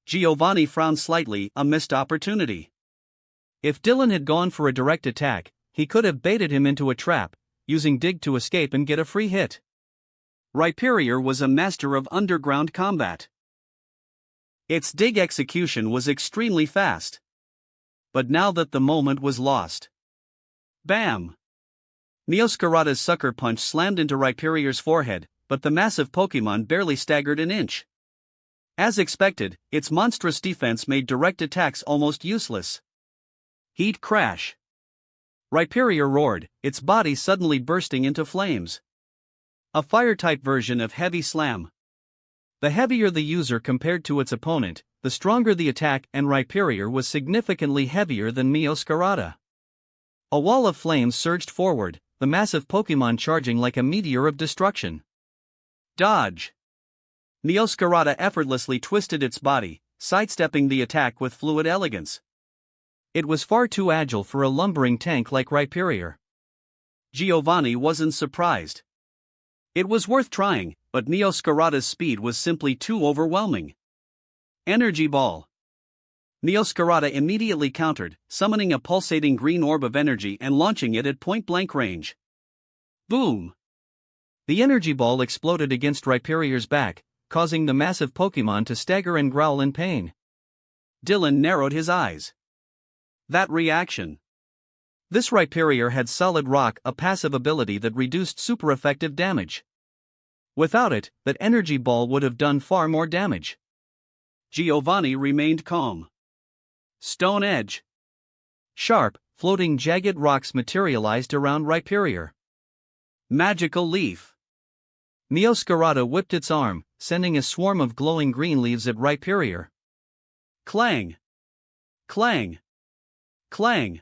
Giovanni frowned slightly, a missed opportunity. If Dylan had gone for a direct attack, he could have baited him into a trap, using Dig to escape and get a free hit. Rhyperior was a master of underground combat. Its dig execution was extremely fast. But now that the moment was lost. Bam! Neoscarata's sucker punch slammed into Rhyperior's forehead, but the massive Pokemon barely staggered an inch. As expected, its monstrous defense made direct attacks almost useless. Heat crash. Rhyperior roared, its body suddenly bursting into flames. A fire-type version of Heavy Slam. The heavier the user compared to its opponent, the stronger the attack, and Rhyperior was significantly heavier than Meowscarada. A wall of flames surged forward, the massive Pokémon charging like a meteor of destruction. Dodge! Meowscarada effortlessly twisted its body, sidestepping the attack with fluid elegance. It was far too agile for a lumbering tank like Rhyperior. Giovanni wasn't surprised. It was worth trying, but Meowscarada's speed was simply too overwhelming. Energy Ball. Meowscarada immediately countered, summoning a pulsating green orb of energy and launching it at point-blank range. Boom! The energy ball exploded against Rhyperior's back, causing the massive Pokémon to stagger and growl in pain. Dylan narrowed his eyes. That reaction. This Rhyperior had Solid Rock, a passive ability that reduced super effective damage. Without it, that energy ball would have done far more damage. Giovanni remained calm. Stone Edge. Sharp, floating jagged rocks materialized around Rhyperior. Magical Leaf. Meowscarada whipped its arm, sending a swarm of glowing green leaves at Rhyperior. Clang! Clang! Clang!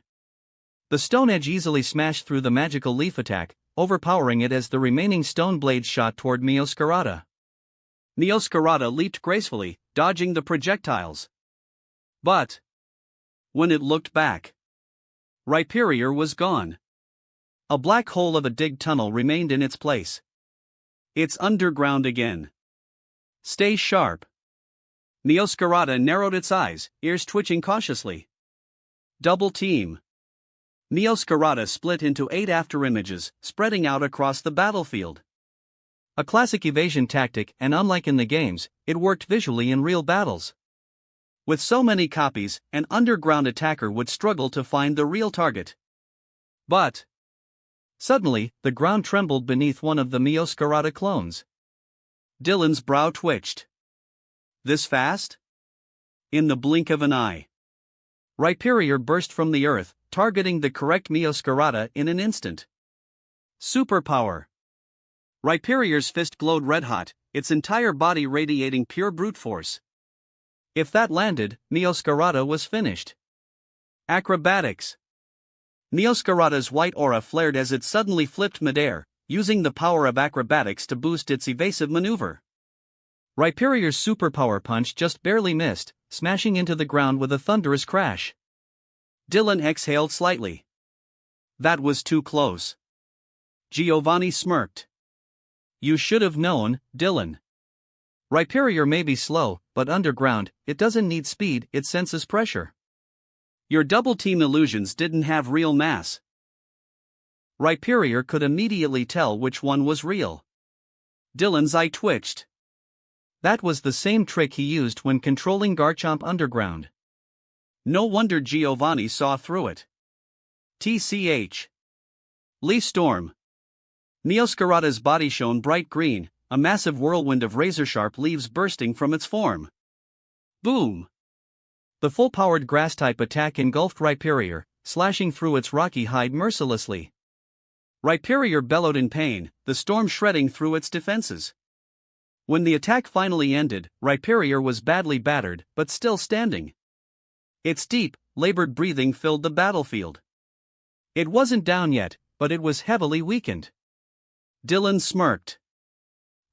The Stone Edge easily smashed through the magical leaf attack, overpowering it as the remaining stone blades shot toward Meowscarada. Meowscarada leaped gracefully, dodging the projectiles. But when it looked back, Rhyperior was gone. A black hole of a dig tunnel remained in its place. It's underground again. Stay sharp. Meowscarada narrowed its eyes, ears twitching cautiously. Double team. Meowscarada split into 8 afterimages, spreading out across the battlefield. A classic evasion tactic, and unlike in the games, it worked visually in real battles. With so many copies, an underground attacker would struggle to find the real target. But suddenly, the ground trembled beneath one of the Meowscarada clones. Dylan's brow twitched. This fast? In the blink of an eye, Rhyperior burst from the earth, targeting the correct Meowscarada in an instant. Superpower. Rhyperior's fist glowed red-hot, its entire body radiating pure brute force. If that landed, Meowscarada was finished. Acrobatics. Meowscarada's white aura flared as it suddenly flipped midair, using the power of acrobatics to boost its evasive maneuver. Rhyperior's superpower punch just barely missed, smashing into the ground with a thunderous crash. Dylan exhaled slightly. That was too close. Giovanni smirked. You should have known, Dylan. Rhyperior may be slow, but underground, it doesn't need speed, it senses pressure. Your double-team illusions didn't have real mass. Rhyperior could immediately tell which one was real. Dylan's eye twitched. That was the same trick he used when controlling Garchomp underground. No wonder Giovanni saw through it. TCH. Leaf Storm. Meowscarada's body shone bright green, a massive whirlwind of razor-sharp leaves bursting from its form. Boom! The full-powered grass-type attack engulfed Rhyperior, slashing through its rocky hide mercilessly. Rhyperior bellowed in pain, the storm shredding through its defenses. When the attack finally ended, Rhyperior was badly battered, but still standing. Its deep, labored breathing filled the battlefield. It wasn't down yet, but it was heavily weakened. Dylan smirked.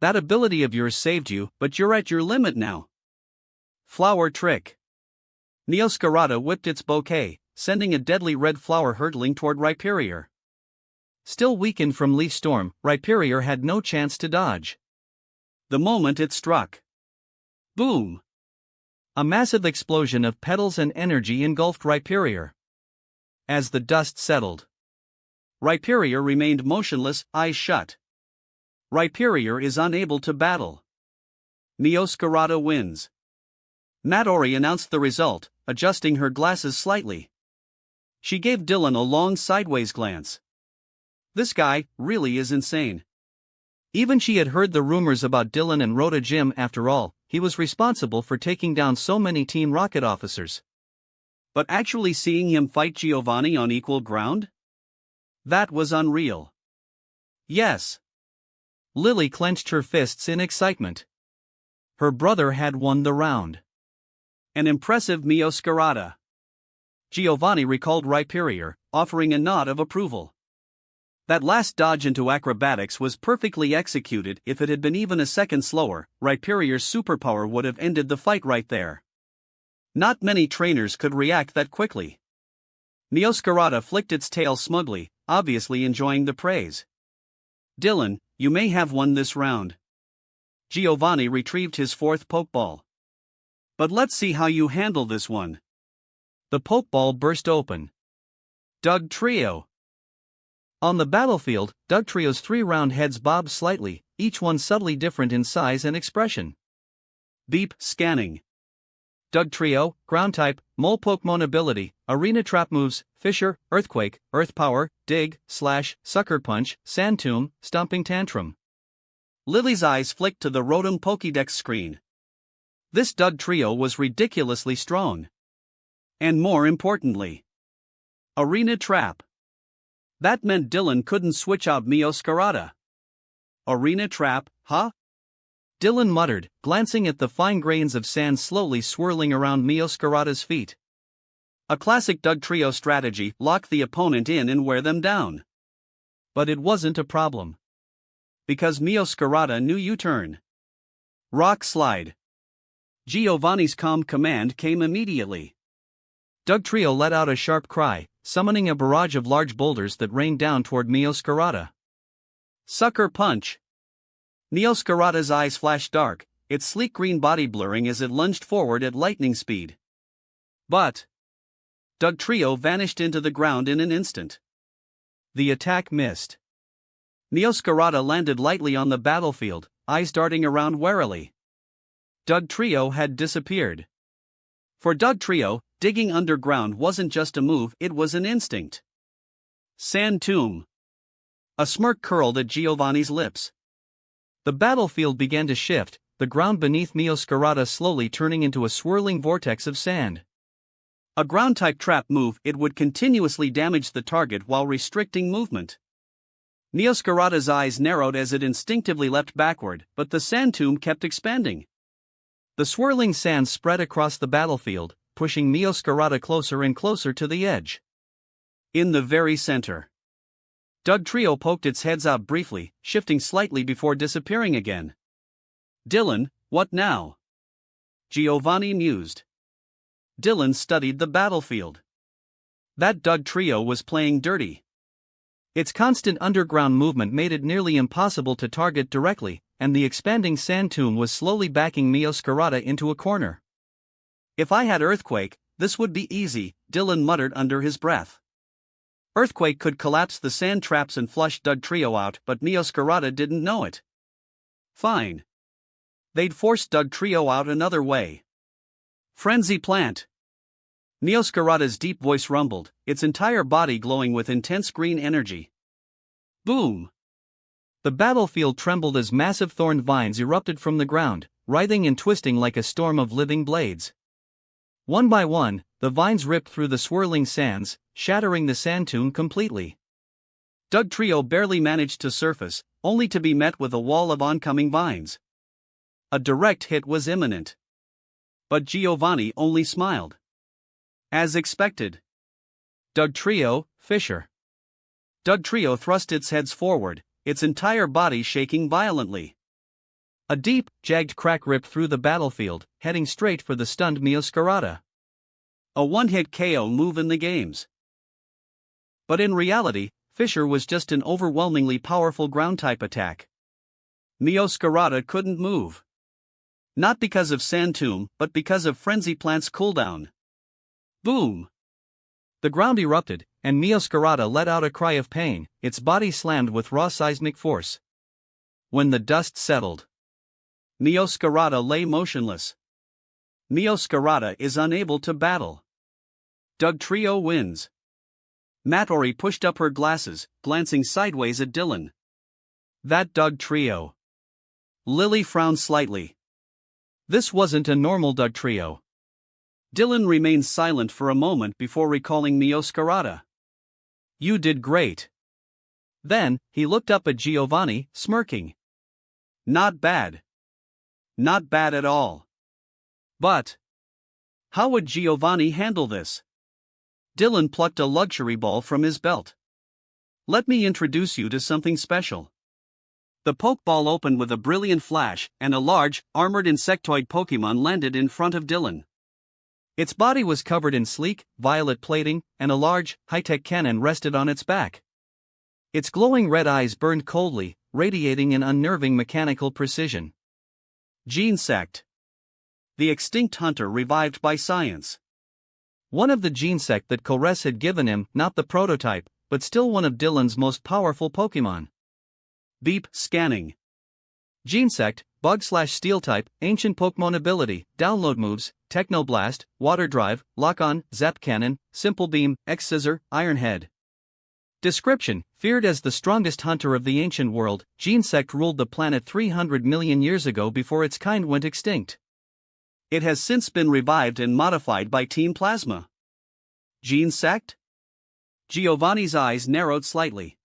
That ability of yours saved you, but you're at your limit now. Flower Trick. Meowscarada whipped its bouquet, sending a deadly red flower hurtling toward Rhyperior. Still weakened from Leaf Storm, Rhyperior had no chance to dodge. The moment it struck. Boom! A massive explosion of petals and energy engulfed Rhyperior. As the dust settled, Rhyperior remained motionless, eyes shut. Rhyperior is unable to battle. Meowscarada wins. Midori announced the result, adjusting her glasses slightly. She gave Dylan a long sideways glance. This guy really is insane. Even she had heard the rumors about Dylan and Rota Gym. After all, he was responsible for taking down so many Team Rocket officers. But actually seeing him fight Giovanni on equal ground? That was unreal. Yes. Lily clenched her fists in excitement. Her brother had won the round. An impressive Mioscarada. Giovanni recalled Rhyperior, offering a nod of approval. That last dodge into acrobatics was perfectly executed. If it had been even a second slower, Rhyperior's superpower would have ended the fight right there. Not many trainers could react that quickly. Mioscarada flicked its tail smugly, obviously enjoying the praise. Dylan, you may have won this round. Giovanni retrieved his fourth pokeball. But let's see how you handle this one. The pokeball burst open. Dugtrio. On the battlefield, Dugtrio's 3 round heads bobbed slightly, each one subtly different in size and expression. Beep scanning. Dugtrio, ground type, mole Pokemon ability, arena trap moves, Fissure, Earthquake, Earth Power, Dig, Slash, Sucker Punch, Sand Tomb, Stomping Tantrum. Lily's eyes flicked to the Rotom Pokédex screen. This Dugtrio was ridiculously strong. And more importantly, Arena Trap. That meant Dylan couldn't switch out Mioscarada. Arena Trap, huh? Dylan muttered, glancing at the fine grains of sand slowly swirling around Mioscarada's feet. A classic Dugtrio strategy: lock the opponent in and wear them down. But it wasn't a problem. Because Mioscarada knew U-turn. Rock Slide. Giovanni's calm command came immediately. Dugtrio let out a sharp cry, summoning a barrage of large boulders that rained down toward Mioscarada. Sucker Punch. Mioscarada's eyes flashed dark, its sleek green body blurring as it lunged forward at lightning speed. But Dugtrio vanished into the ground in an instant. The attack missed. Mioscarada landed lightly on the battlefield, eyes darting around warily. Dugtrio had disappeared. For Dugtrio, digging underground wasn't just a move, it was an instinct. Sand Tomb. A smirk curled at Giovanni's lips. The battlefield began to shift, the ground beneath Mioscarada slowly turning into a swirling vortex of sand. A ground-type trap move, it would continuously damage the target while restricting movement. Mioscarada's eyes narrowed as it instinctively leapt backward, but the sand tomb kept expanding. The swirling sand spread across the battlefield, pushing Mioscarada closer and closer to the edge. In the very center, Dugtrio poked its heads out briefly, shifting slightly before disappearing again. Dylan, what now? Giovanni mused. Dylan studied the battlefield. That Dugtrio was playing dirty. Its constant underground movement made it nearly impossible to target directly, and the expanding sand tomb was slowly backing Mioscarada into a corner. If I had Earthquake, this would be easy, Dylan muttered under his breath. Earthquake could collapse the sand traps and flush Dugtrio out, but Mioscarada didn't know it. Fine. They'd force Dugtrio out another way. Frenzy Plant. Mioscarada's deep voice rumbled, its entire body glowing with intense green energy. Boom! The battlefield trembled as massive thorn vines erupted from the ground, writhing and twisting like a storm of living blades. One by one, the vines ripped through the swirling sands, shattering the sand tomb completely. Dugtrio barely managed to surface, only to be met with a wall of oncoming vines. A direct hit was imminent. But Giovanni only smiled. As expected. Dugtrio, Fissure. Dugtrio thrust its heads forward, its entire body shaking violently. A deep, jagged crack ripped through the battlefield, heading straight for the stunned Mioscarada. A one-hit KO move in the games. But in reality, Fissure was just an overwhelmingly powerful ground-type attack. Mioscarada couldn't move. Not because of Sand Tomb, but because of Frenzy Plant's cooldown. Boom! The ground erupted, and Mioscarada let out a cry of pain, its body slammed with raw seismic force. When the dust settled, Mioscarada lay motionless. Mioscarada is unable to battle. Dugtrio wins. Matori pushed up her glasses, glancing sideways at Dylan. That Dugtrio. Lily frowned slightly. This wasn't a normal Dugtrio. Dylan remained silent for a moment before recalling Mioscarada. You did great. Then, he looked up at Giovanni, smirking. Not bad. Not bad at all. But how would Giovanni handle this? Dylan plucked a luxury ball from his belt. Let me introduce you to something special. The Pokeball opened with a brilliant flash, and a large, armored insectoid Pokemon landed in front of Dylan. Its body was covered in sleek, violet plating, and a large, high-tech cannon rested on its back. Its glowing red eyes burned coldly, radiating an unnerving mechanical precision. Genesect. The extinct hunter revived by science. One of the Genesect that Kores had given him, not the prototype, but still one of Dylan's most powerful Pokemon. Beep, scanning. Genesect, Bug/Steel type, Ancient Pokemon ability, download moves, Technoblast, Water Drive, Lock-On, Zap Cannon, Simple Beam, X-Scissor, Iron Head. Description: feared as the strongest hunter of the ancient world, Genesect ruled the planet 300 million years ago before its kind went extinct. It has since been revived and modified by Team Plasma. Genesect? Giovanni's eyes narrowed slightly.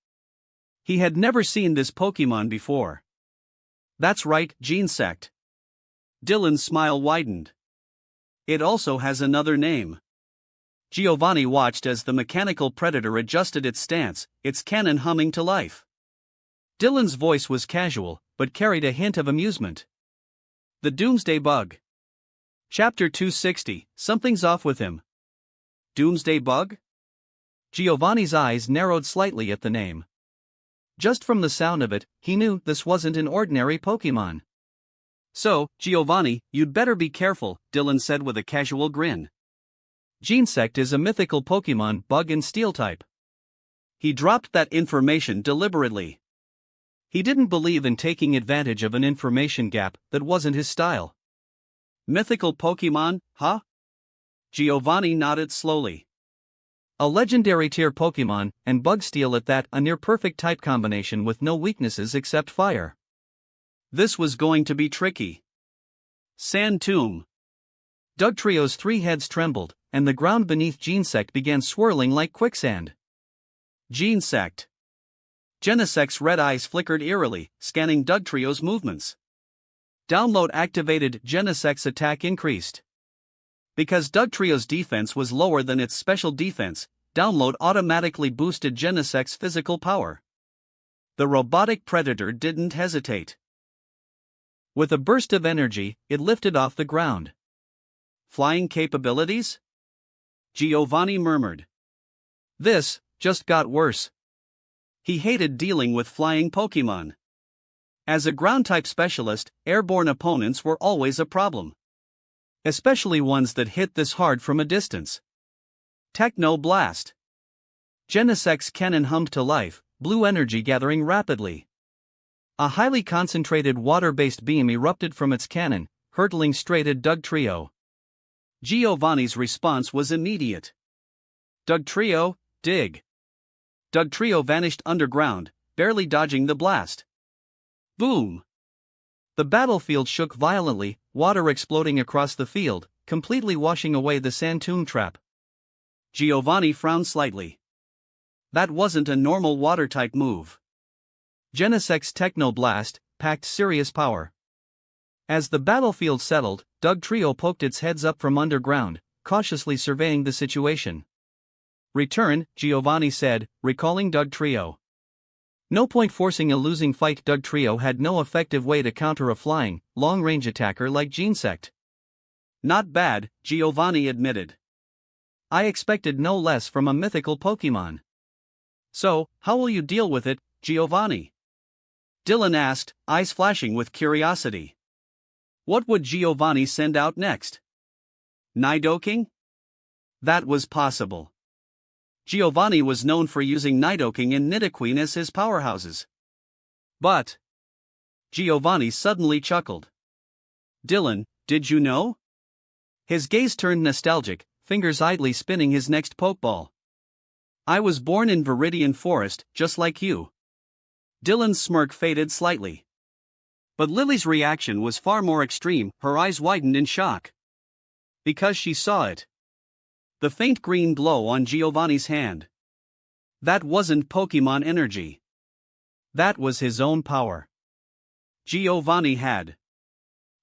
He had never seen this Pokemon before. That's right, Genesect. Dylan's smile widened. It also has another name. Giovanni watched as the mechanical predator adjusted its stance, its cannon humming to life. Dylan's voice was casual, but carried a hint of amusement. The Doomsday Bug. Chapter 260, Something's Off with Him. Doomsday Bug? Giovanni's eyes narrowed slightly at the name. Just from the sound of it, he knew this wasn't an ordinary Pokemon. So, Giovanni, you'd better be careful, Dylan said with a casual grin. Genesect is a mythical Pokemon, bug and steel type. He dropped that information deliberately. He didn't believe in taking advantage of an information gap that wasn't his style. Mythical Pokemon, huh? Giovanni nodded slowly. A legendary tier Pokemon, and bug steel at that, a near-perfect type combination with no weaknesses except fire. This was going to be tricky. Sand Tomb. Dugtrio's three heads trembled, and the ground beneath Genesect began swirling like quicksand. Genesect. Genesect's red eyes flickered eerily, scanning Dugtrio's movements. Download activated. Genesect's attack increased. Because Dugtrio's defense was lower than its special defense, download automatically boosted Genesect's physical power. The robotic predator didn't hesitate. With a burst of energy, it lifted off the ground. Flying capabilities? Giovanni murmured. This just got worse. He hated dealing with flying Pokemon. As a ground-type specialist, airborne opponents were always a problem. Especially ones that hit this hard from a distance. Techno Blast. Genesect's cannon hummed to life, blue energy gathering rapidly. A highly concentrated water-based beam erupted from its cannon, hurtling straight at Dugtrio. Giovanni's response was immediate. Dugtrio, dig. Dugtrio vanished underground, barely dodging the blast. Boom! The battlefield shook violently, water exploding across the field, completely washing away the sand tomb trap. Giovanni frowned slightly. That wasn't a normal water-type move. Genesect's Techno Blast packed serious power. As the battlefield settled, Dugtrio poked its heads up from underground, cautiously surveying the situation. Return, Giovanni said, recalling Dugtrio. No point forcing a losing fight. Dugtrio had no effective way to counter a flying, long-range attacker like Genesect. Not bad, Giovanni admitted. I expected no less from a mythical Pokemon. So, how will you deal with it, Giovanni? Dylan asked, eyes flashing with curiosity. What would Giovanni send out next? Nidoking? That was possible. Giovanni was known for using Nidoking and Nidoqueen as his powerhouses. But Giovanni suddenly chuckled. Dylan, did you know? His gaze turned nostalgic, fingers idly spinning his next Pokeball. I was born in Viridian Forest, just like you. Dylan's smirk faded slightly. But Lily's reaction was far more extreme, her eyes widened in shock. Because she saw it. The faint green glow on Giovanni's hand. That wasn't Pokemon energy. That was his own power. Giovanni had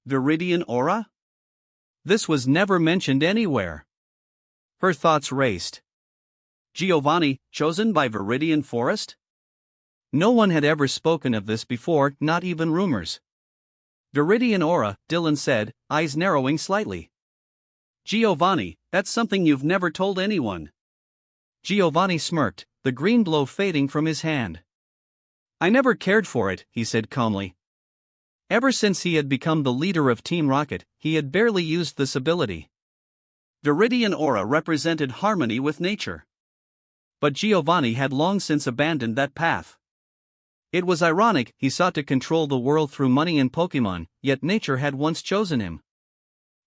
Viridian aura? This was never mentioned anywhere. Her thoughts raced. Giovanni, chosen by Viridian Forest? No one had ever spoken of this before, not even rumors. Viridian aura, Dylan said, eyes narrowing slightly. Giovanni, that's something you've never told anyone. Giovanni smirked, the green glow fading from his hand. I never cared for it, he said calmly. Ever since he had become the leader of Team Rocket, he had barely used this ability. Viridian aura represented harmony with nature. But Giovanni had long since abandoned that path. It was ironic, he sought to control the world through money and Pokemon, yet nature had once chosen him.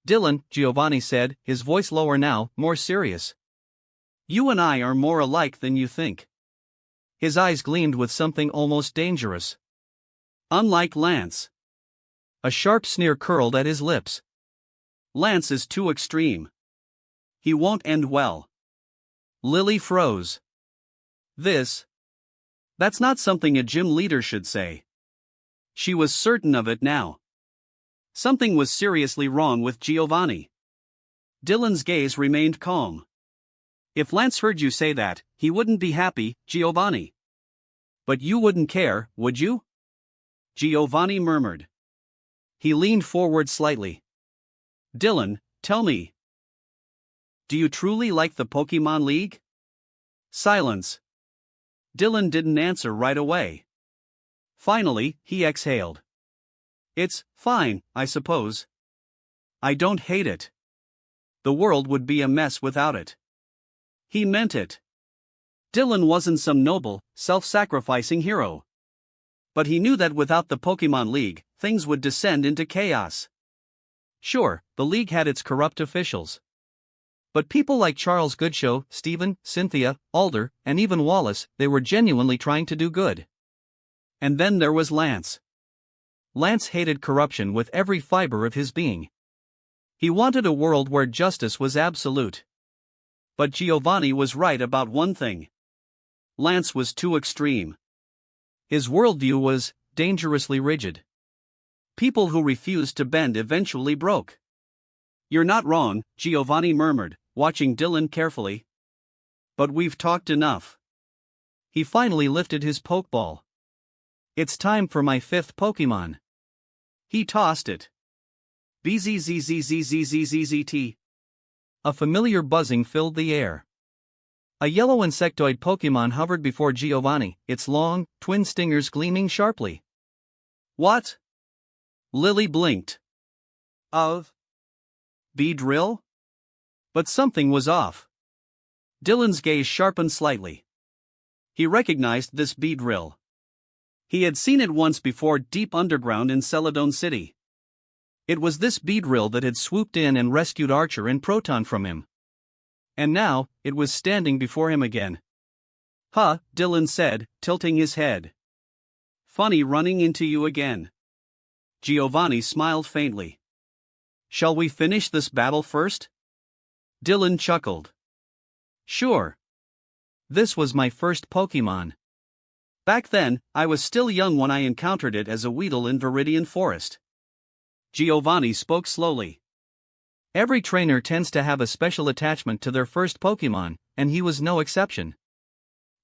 Dylan, Giovanni said, his voice lower now, more serious. You and I are more alike than you think. His eyes gleamed with something almost dangerous. Unlike Lance. A sharp sneer curled at his lips. Lance is too extreme. He won't end well. Lily froze. That's not something a gym leader should say. She was certain of it now. Something was seriously wrong with Giovanni. Dylan's gaze remained calm. If Lance heard you say that, he wouldn't be happy, Giovanni. But you wouldn't care, would you? Giovanni murmured. He leaned forward slightly. Dylan, tell me. Do you truly like the Pokemon League? Silence. Dylan didn't answer right away. Finally, he exhaled. It's fine, I suppose. I don't hate it. The world would be a mess without it. He meant it. Dylan wasn't some noble, self-sacrificing hero. But he knew that without the Pokemon League, things would descend into chaos. Sure, the league had its corrupt officials. But people like Charles Goodshow, Stephen, Cynthia, Alder, and even Wallace, they were genuinely trying to do good. And then there was Lance. Lance hated corruption with every fiber of his being. He wanted a world where justice was absolute. But Giovanni was right about one thing. Lance was too extreme. His worldview was dangerously rigid. People who refused to bend eventually broke. You're not wrong, Giovanni murmured, watching Dylan carefully. But we've talked enough. He finally lifted his Pokeball. It's time for my fifth Pokemon. He tossed it. BZZZZZZZZT. A familiar buzzing filled the air. A yellow insectoid Pokemon hovered before Giovanni, its long, twin stingers gleaming sharply. What? Lily blinked. Of? Beedrill? But something was off. Dylan's gaze sharpened slightly. He recognized this Beedrill. He had seen it once before deep underground in Celadon City. It was this Beedrill that had swooped in and rescued Archer and Proton from him. And now, it was standing before him again. Huh, Dylan said, tilting his head. Funny running into you again. Giovanni smiled faintly. Shall we finish this battle first? Dylan chuckled. Sure. This was my first Pokemon. Back then, I was still young when I encountered it as a Weedle in Viridian Forest. Giovanni spoke slowly. Every trainer tends to have a special attachment to their first Pokemon, and he was no exception.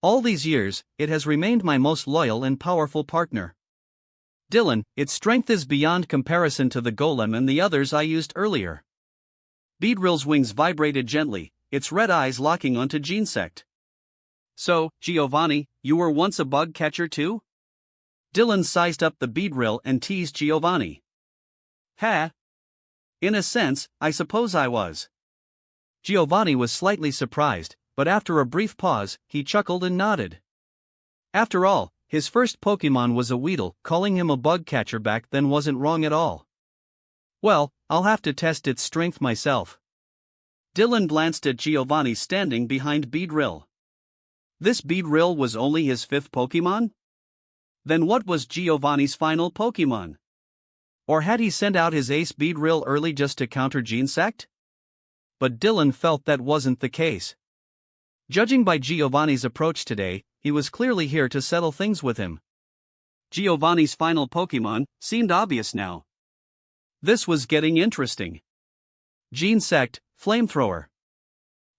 All these years, it has remained my most loyal and powerful partner. Dylan, its strength is beyond comparison to the Golem and the others I used earlier. Beedrill's wings vibrated gently, its red eyes locking onto Genesect. So, Giovanni, you were once a bug catcher too? Dylan sized up the Beedrill and teased Giovanni. Ha! In a sense, I suppose I was. Giovanni was slightly surprised, but after a brief pause, he chuckled and nodded. After all, his first Pokemon was a Weedle, calling him a bug catcher back then wasn't wrong at all. Well, I'll have to test its strength myself. Dylan glanced at Giovanni standing behind Beedrill. This Beedrill was only his fifth Pokemon? Then what was Giovanni's final Pokemon? Or had he sent out his ace Beedrill early just to counter Genesect? But Dylan felt that wasn't the case. Judging by Giovanni's approach today, he was clearly here to settle things with him. Giovanni's final Pokemon seemed obvious now. This was getting interesting. Gene Sect, Flamethrower.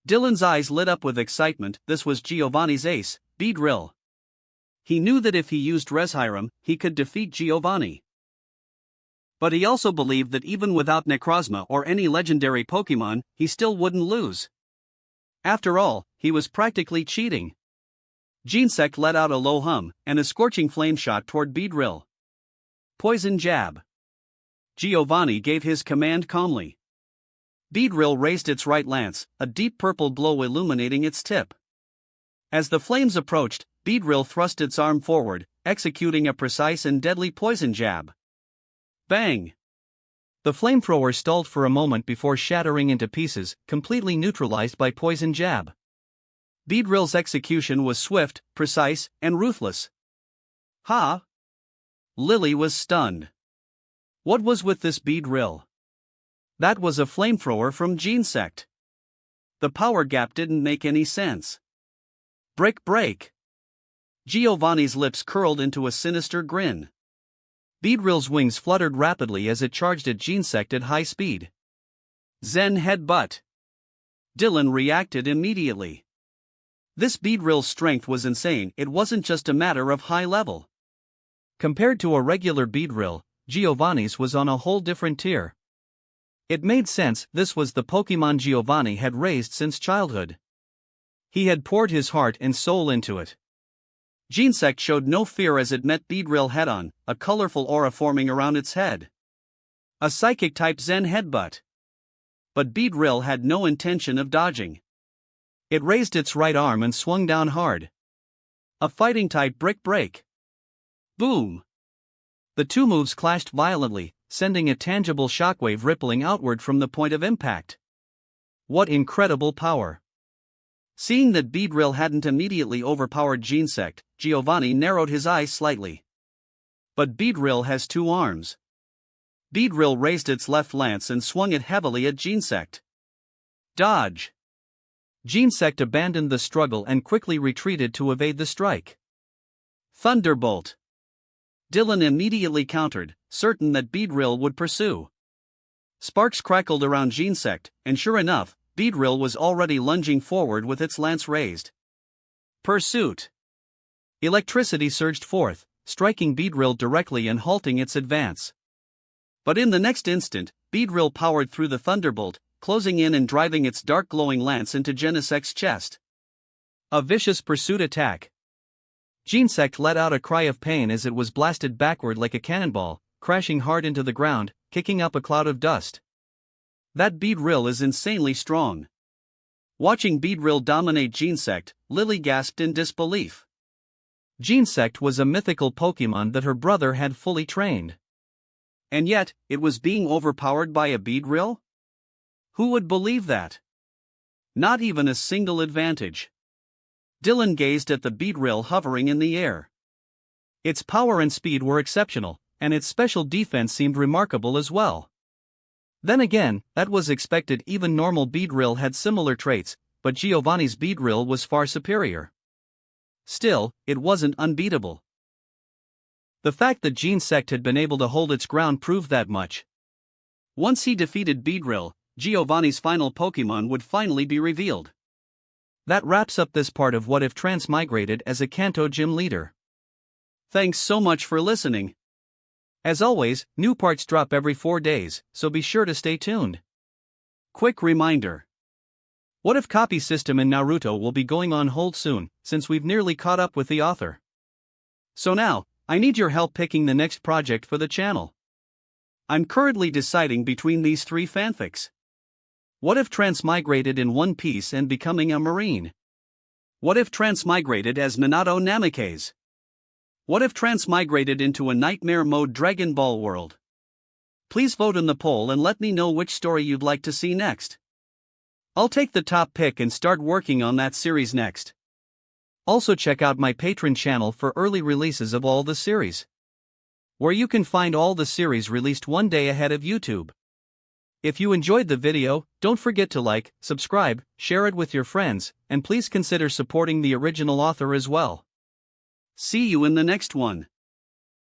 Dylan's eyes lit up with excitement. This was Giovanni's ace, Beedrill. He knew that if he used Reshiram, he could defeat Giovanni. But he also believed that even without Necrozma or any legendary Pokemon, he still wouldn't lose. After all, he was practically cheating. Genesect let out a low hum, and a scorching flame shot toward Beedrill. Poison Jab. Giovanni gave his command calmly. Beedrill raised its right lance, a deep purple glow illuminating its tip. As the flames approached, Beedrill thrust its arm forward, executing a precise and deadly poison jab. Bang! The flamethrower stalled for a moment before shattering into pieces, completely neutralized by poison jab. Beedrill's execution was swift, precise, and ruthless. Ha! Lily was stunned. What was with this Beedrill? That was a flamethrower from Genesect. The power gap didn't make any sense. Brick break! Giovanni's lips curled into a sinister grin. Beedrill's wings fluttered rapidly as it charged at Genesect at high speed. Zen headbutt. Dylan reacted immediately. This Beedrill's strength was insane. It wasn't just a matter of high level. Compared to a regular Beedrill, Giovanni's was on a whole different tier. It made sense, this was the Pokemon Giovanni had raised since childhood. He had poured his heart and soul into it. Genesect showed no fear as it met Beedrill head-on, a colorful aura forming around its head. A psychic-type Zen headbutt. But Beedrill had no intention of dodging. It raised its right arm and swung down hard. A fighting-type brick break. Boom! The two moves clashed violently, sending a tangible shockwave rippling outward from the point of impact. What incredible power! Seeing that Beedrill hadn't immediately overpowered Genesect, Giovanni narrowed his eyes slightly. But Beedrill has two arms. Beedrill raised its left lance and swung it heavily at Genesect. Dodge! Genesect abandoned the struggle and quickly retreated to evade the strike. Thunderbolt! Dylan immediately countered, certain that Beedrill would pursue. Sparks crackled around Genesect, and sure enough, Beedrill was already lunging forward with its lance raised. Pursuit! Electricity surged forth, striking Beedrill directly and halting its advance. But in the next instant, Beedrill powered through the thunderbolt, closing in and driving its dark glowing lance into Genesect's chest. A vicious pursuit attack. Genesect let out a cry of pain as it was blasted backward like a cannonball, crashing hard into the ground, kicking up a cloud of dust. That Beedrill is insanely strong. Watching Beedrill dominate Genesect, Lily gasped in disbelief. Genesect was a mythical Pokemon that her brother had fully trained. And yet, it was being overpowered by a Beedrill? Who would believe that? Not even a single advantage. Dylan gazed at the Beedrill hovering in the air. Its power and speed were exceptional, and its special defense seemed remarkable as well. Then again, that was expected. Even normal Beedrill had similar traits, but Giovanni's Beedrill was far superior. Still, it wasn't unbeatable. The fact that Genesect had been able to hold its ground proved that much. Once he defeated Beedrill, Giovanni's final Pokemon would finally be revealed. That wraps up this part of What If Transmigrated as a Kanto gym leader. Thanks so much for listening. As always, new parts drop every 4 days, so be sure to stay tuned. Quick reminder. What If copy system in Naruto will be going on hold soon, since we've nearly caught up with the author. So now, I need your help picking the next project for the channel. I'm currently deciding between these 3 fanfics. What if Transmigrated in One Piece and becoming a Marine? What if Transmigrated as Minato Namikaze? What if Transmigrated into a nightmare mode Dragon Ball world? Please vote in the poll and let me know which story you'd like to see next. I'll take the top pick and start working on that series next. Also check out my Patreon channel for early releases of all the series, where you can find all the series released one day ahead of YouTube. If you enjoyed the video, don't forget to like, subscribe, share it with your friends, and please consider supporting the original author as well. See you in the next one.